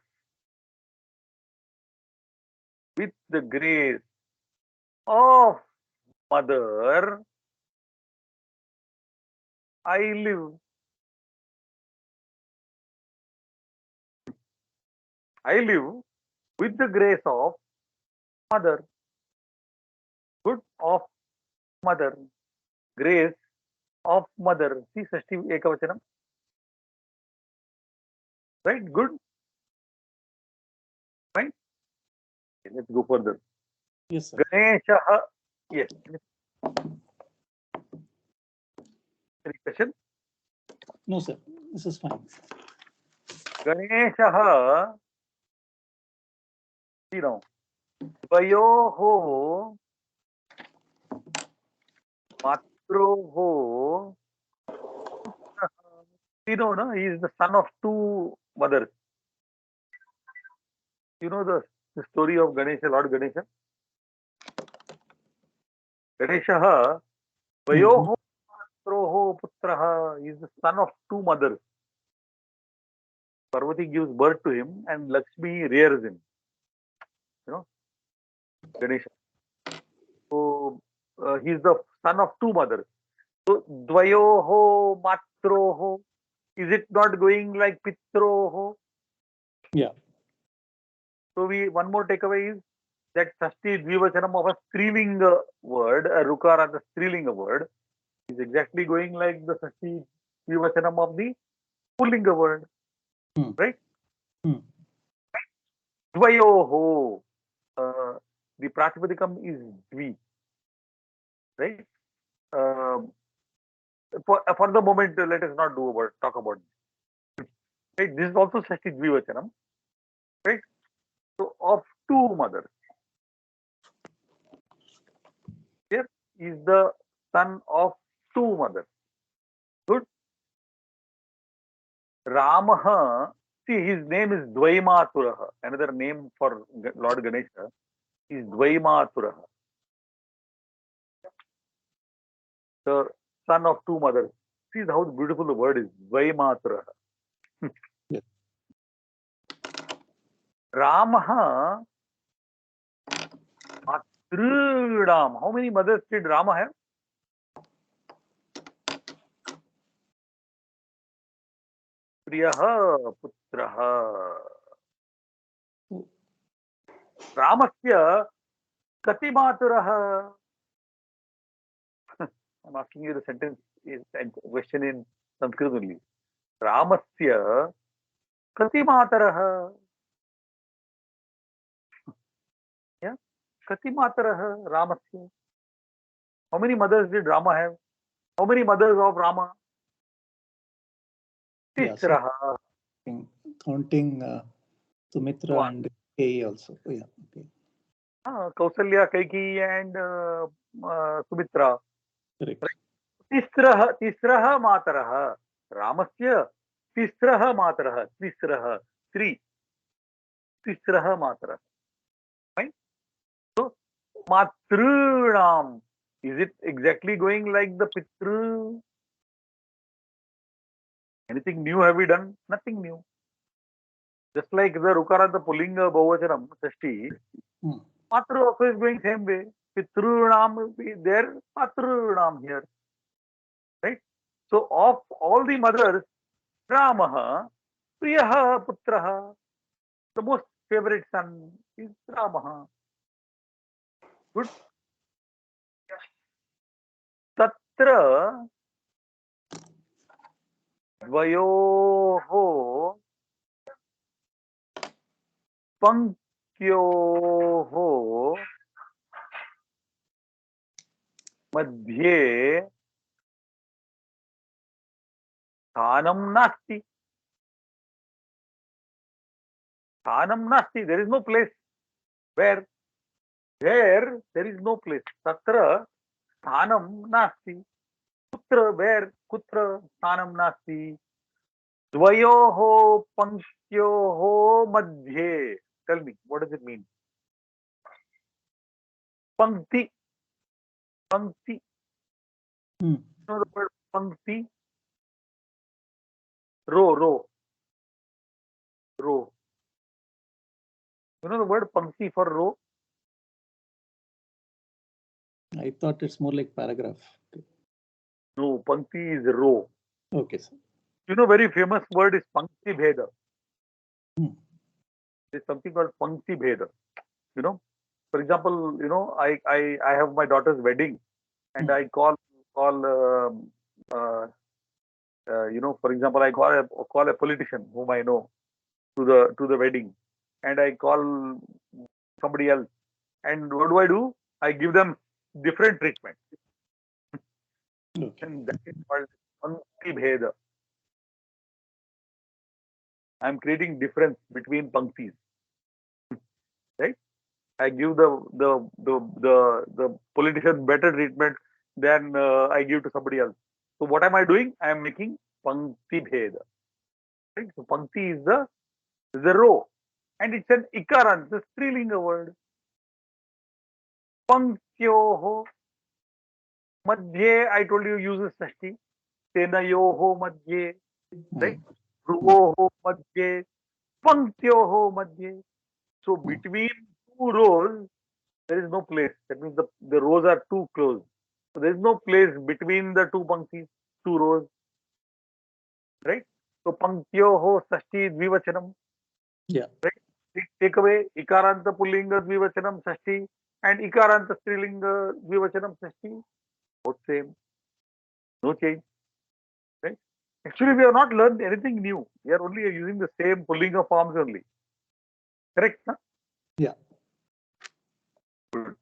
with the grace of Mother, I live. I live with the grace of Mother. Good of Mother. Grace of Mother. See Sashti Ekavachanam. Right? Good. Fine. Okay, let's go further. Yes, sir. Ganesha. Yes. Any question? No, sir. This is fine. Ganesha. See now. Dvayoho Matroho. You know, no? He is the son of two mothers. You know the story of Ganesha, Lord Ganesha? Ganesha, Vayoho Matroho Putraha. He is the son of two mothers. Parvati gives birth to him and Lakshmi rears him. You know, Ganesha. So he is the son of two mothers. So Dvayoho Matroho. Is it not going like Pitroho? Yeah. So one more takeaway is that Sashti Dvivachanam of a Strilinga word, a Rukara, the Strilinga word, is exactly going like the Sashti Dvivachanam of the Pullinga word, right? Dvayoho, the Pratipadikam is Dvi, right? For the moment, let us not talk about it. Right? This is also Sashti Dvivachanam, right? So of two mothers. Here is the son of two mothers. Good. Ramaha, see his name is Dvaimaturaha. Another name for Lord Ganesha is Dvaimaturaha, the son of two mothers. See how beautiful the word is, Dvaimaturaha. Yes. Ramaha Matridam. How many mothers did Rama have? Priyaha Putraha. Ramasya Kati Maturaha. I'm asking you the sentence is a question in Sanskrit only. Ramasya Kati Mataraha. Yeah. Kati Mataraha Ramasya. How many mothers did Rama have? How many mothers of Rama? Yeah, so Tisraha. counting Sumitra One. and Kay also. Oh, yeah. Okay. Kausalya, Kaikeyi and Sumitra. Correct. तिस्रः मातरः रामस्य तिस्रः मातरः तिस्रः three तिस्रः मातरः. Fine. So matrinam, is it exactly going like the pitru? Anything new have we done? Nothing new. Just like the Rukara, the Pullinga Bahuvachanam Shashti, Matru also is going same way. Pitrunam will be there, Matrunam here. Right? So of all the mothers, Ramaha, Priyaha Putraha, the most favorite son is Ramaha. Good. Tatra Dvayoho Pankyoho Madhye Thanam Nasti. Thanam Nasti. There is no place. Where? There is no place. Tatra Thanam Nasti. Kutra, where? Kutra Thanam Nasti. Dvayoho Pankyoho Madhye. Tell me, what does it mean? Pankti. Pankti. You know the word Pankti? Row. You know the word Pankti for row? I thought it's more like paragraph. Okay. No, Pankti is row. Okay, sir. You know, very famous word is Pankti Bheda. There's something called Pankti Bheda. You know, for example, you know, I have my daughter's wedding, and I call you know, for example, I call a politician whom I know to the wedding, and I call somebody else, and what do? I give them different treatment, Okay. and that is called Pankti Bheda. I am creating difference between Panktis, right? I give the politician better treatment than I give to somebody else. So what am I doing? I am making Pankti Bheda. Right? So Pankti is the row, and it's an ikaran, the Strilinga word. Panktyoho madhye, I told you uses Shashti. Tenayoho madhye, right? Dhruvoho madhye, Panktyoho madhye. So between two rows, there is no place. That means the rows are too close. So there is no place between the two panktis, two rows. Right? So Panktyoho Shashti Dvivachanam. Yeah. Right? Take away Ikaranta Pullinga Dvivachanam Shashti and Ikaranta Strilinga Dvivachanam Shashti. Both same. No change. Right? Actually, we have not learned anything new. We are only using the same Pullinga forms only. Correct? Huh? Yeah. Good.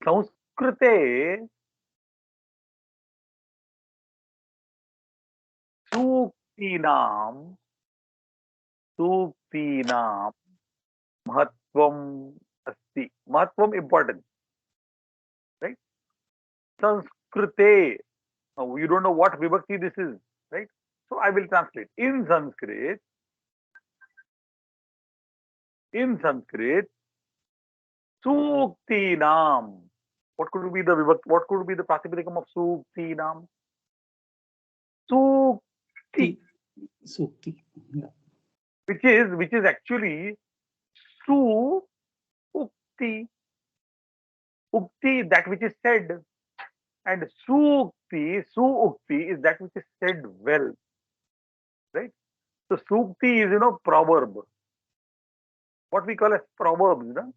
Sanskrite Suktinam Mahatvam Asti. Mahatvam important. Right? Sanskrite. Now, you don't know what vibhakti this is. Right? So, I will translate. In Sanskrit, Suktinam. What could be the vibhakti? What could be the pratipadikam of Suktinam? Sukti. Sukti. Yeah. Which is actually Su Ukti. Ukti, that which is said. And Sukti is that which is said well. Right? So Sukti is, you know, proverb. What we call as proverbs. You know?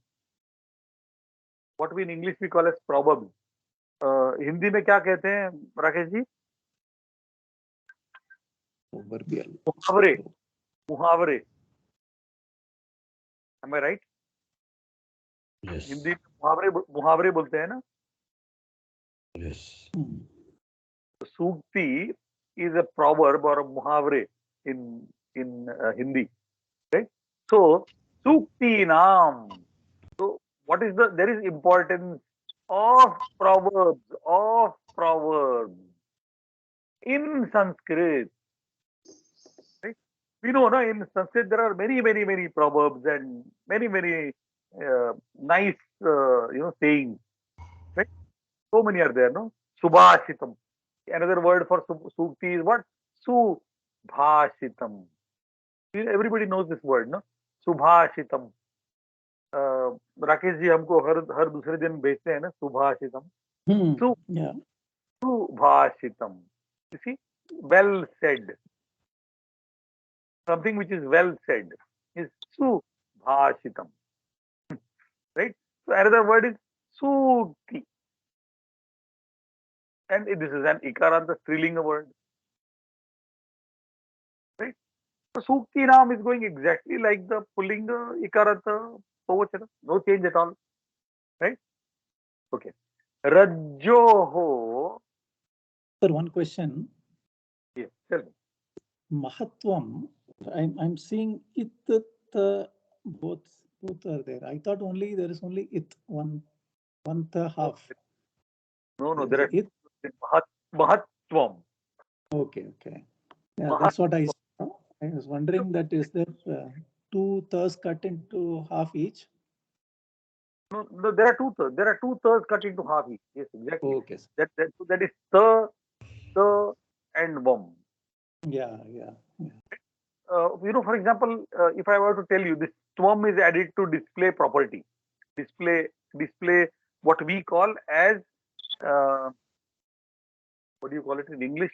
what we in English we call as proverbs. Hindi में क्या कहते हैं Rakesh ji? Proverbial. मुहावरे, मुहावरे. Am I right? Yes. Hindi में मुहावरे मुहावरे बोलते हैं ना? Yes. Sukti is a proverb or a muhavre in Hindi, right? So Sukti Naam. So what is there is importance of proverbs in Sanskrit, right? We know na, in Sanskrit there are many proverbs and many nice sayings, right? So many are there, no? Subhashitam. Another word for Sukti is what? Subhashitam. Everybody knows this word, no? Subhashitam. Rakesh ji हमको हर दूसरे दिन भेजते हैं ना Subhashitam. Subhashitam. You see, well said. Something which is well said is Subhashitam. Right? So another word is Sukti. And this is an Ikaranta Strilinga word. Right? So Sukti Naam is going exactly like the Pullinga, Ikaranta, Povachana. No change at all. Right? Okay. Rajjoho. Sir, one question. Yes, tell me. Mahatvam. I'm seeing it. Both are there. I thought only there is only it one half. No, there are it. Mahatvam. Okay. Yeah, that's what I saw. I was wondering that is there two thirds cut into half each? No, there are two thirds. There are two thirds cut into half each. Yes, exactly. Okay. That is the and Vam. Yeah. For example, if I were to tell you this Tvam is added to display property, display what we call as what do you call it in English?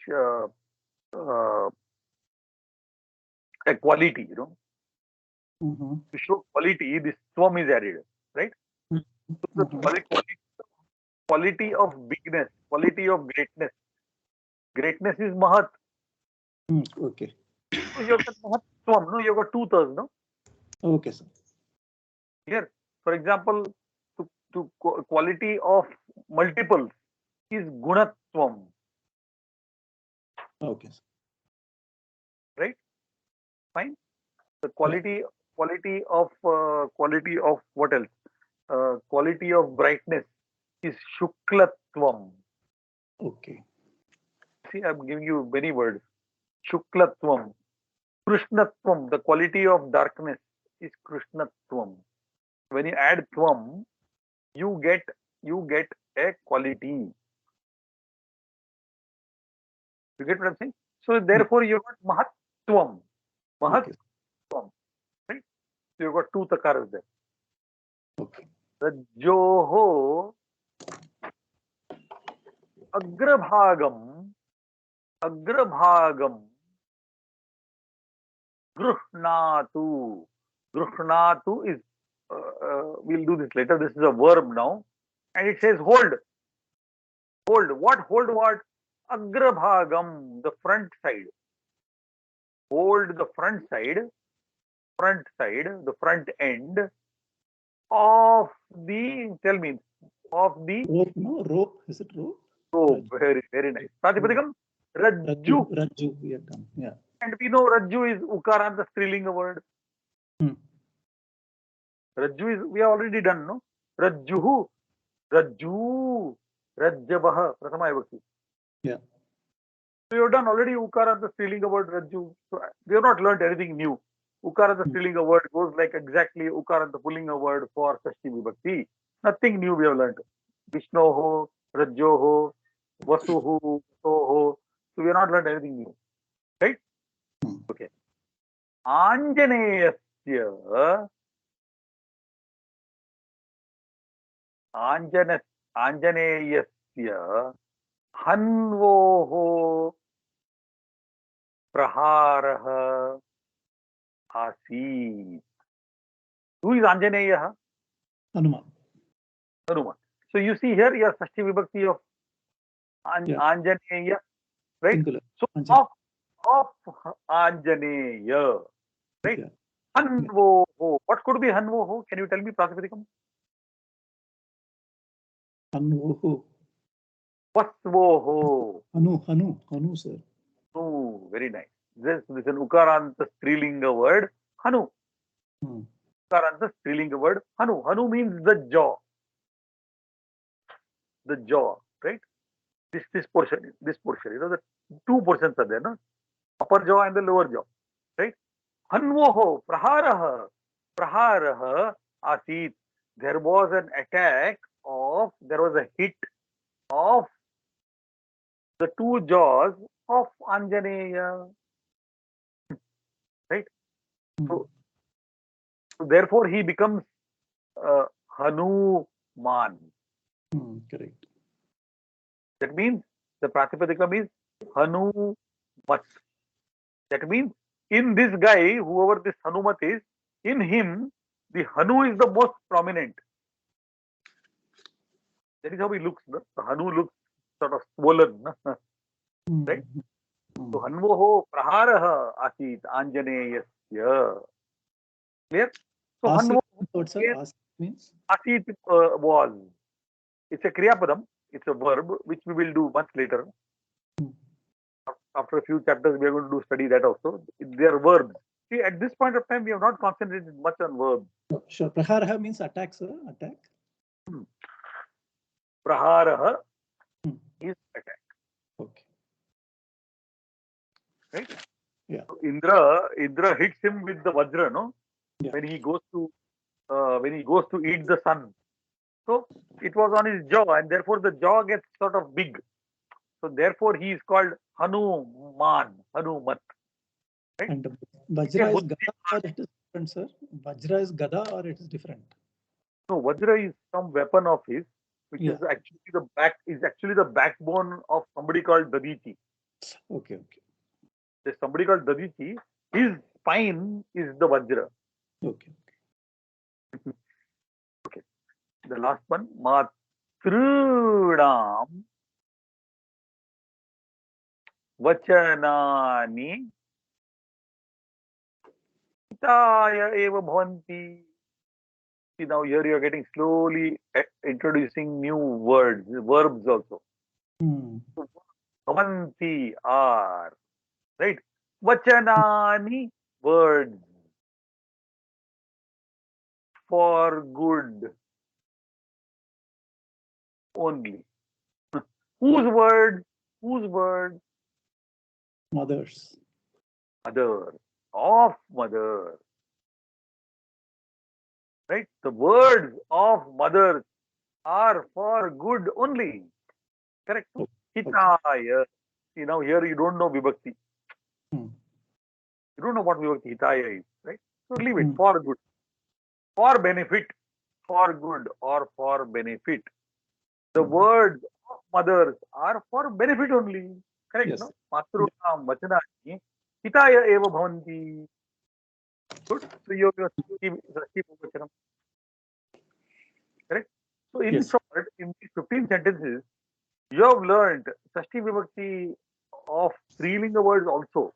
A quality, Mm-hmm. To show quality, this Tvam is added, right? Mm-hmm. So the quality of bigness, quality of greatness. Greatness is Mahat. Okay. So you have got Mahatvam, no? You have got two thirds, no? Okay, sir. Here, for example, to quality of multiples is Gunatvam. Okay. Right? Fine. The quality of what else? Quality of brightness is Shuklatvam. Okay. See, I'm giving you many words. Shuklatvam. Krishnatvam. The quality of darkness is Krishnatvam. When you add Tvam, you get a quality. You get what I'm saying? So therefore, you got Mahatvam. Mahatvam. Right? So you got two takaras there. Okay. Rajjoho agrabhagam gruhnatu. Gruhnatu is we'll do this later. This is a verb now, and it says hold. Hold what? Hold what? Agrabhagam, the front side. Hold the front side, the front end of the. Tell me, of the rope. No, rope. Is it rope? Rope. Very nice. Pratipadikam Rajju. Rajju. We have done. Yeah. And we know Rajju is Ukaranta Strilinga word. Rajju is we have already done, no? Rajjuhu, Rajju, Rajjabah, Prathama Vibhakti. Yeah. So you have done already Ukaranta Strilinga word Rajju. So we have not learned anything new. Ukaranta Strilinga word goes like exactly Ukaranta Pullinga word for Shashti Vibhakti. Nothing new we have learned. Vishnoho, Rajjoho, Vasuhu, Soho. So we have not learned anything new. Right? Okay. Anjaneyasya. Anjaneyasya Hanvoho Praharaha Asit. Who is Anjaneya? Hanuman. Hanuman. So you see here, your Sashti Vibhakti of Yeah. Anjaneya, right? Singular. So Anjaneya. of Anjaneya, right? Yeah. Hanvoho. What could be Hanvoho? Can you tell me, Pratipadikam? Hanu. Vasvoho. Hanu, sir. Oh, very nice. This is an Ukaranta Strilinga word, Hanu. Ukaranta Strilinga word, Hanu. Hanu means the jaw. The jaw, right? This portion. You know, the two portions are there, no? Upper jaw and the lower jaw, right? Hanvoho, Praharaha Asit. There was an attack there was a hit of the two jaws of Anjaneya, right? So therefore he becomes Hanuman. Correct. That means the Pratipadikam is Hanumat. That means in this guy, whoever this Hanumat is, in him, the Hanu is the most prominent. That is how he looks. No? The Hanu looks sort of swollen. No? Right? So Hanvoho Praharaha Asit Anjaneyasya. Clear? So Hanvoho What, sir? Asit means? Asit was. It's a Kriya Padam. It's a verb which we will do much later. After a few chapters, we are going to study that also. They are verbs. See, at this point of time, we have not concentrated much on verbs. Sure. Praharaha means attack, sir. Attack. Praharaha is attack. Okay. Right? Yeah. So Indra hits him with the Vajra, no? Yeah. When he goes to eat the sun. So it was on his jaw, and therefore the jaw gets sort of big. So therefore he is called Hanuman, Hanumat. Right? And Vajra is Gada or it is different, sir? Vajra is Gada or it is different? No, Vajra is some weapon of his, which Yeah. is actually the backbone of somebody called Dadichi. Okay. There's somebody called Dadichi. His spine is the Vajra. Okay. Okay. The last one, Matrunam Vachanani Hitaya eva bhavanti. See, now here you are getting slowly introducing new words, verbs also. Bhavanti are, right? Vachanani, words. For good only. Whose word? Whose word? Mothers. Mother. Of mother. Right? The words of mothers are for good only. Correct? Hitaya. See, now here you don't know Vibhakti. You don't know what Vibhakti Hitaya is, right? So leave it. For good. For benefit. For good or for benefit. The words of mothers are for benefit only. Correct? Yes. No? Matrunam vachanani hitaya eva bhavanti. Good. So you have your Sashti Bhuvachanam. Correct? So in short, in these 15 sentences, you have learned Sashti Vibhakti of Strilinga words also.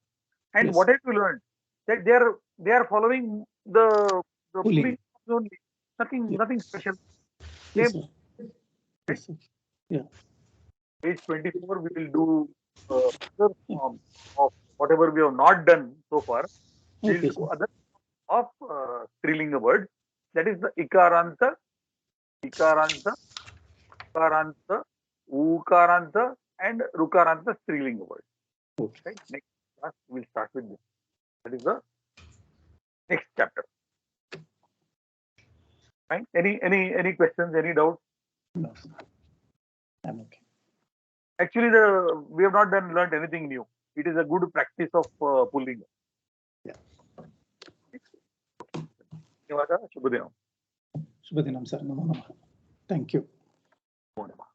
And what have you learned? That they are following the pulling only. Nothing special. Yes, Same. sir. Yes, sir. Yeah. Page 24, we will do other form of whatever we have not done so far. We will do other of Strilinga words. That is the Ikaranta, Ukaranta, and Rukaranta Strilinga words. Okay. Right? Next class, we will start with this. That is the next chapter. Right? Any questions? Any doubts? No, I'm okay. Actually, we have not learned anything new. It is a good practice of pulling. Yeah. Shubhadinam. Shubhadinam, sir. Namo Namaha. Thank you. Namo Namaha.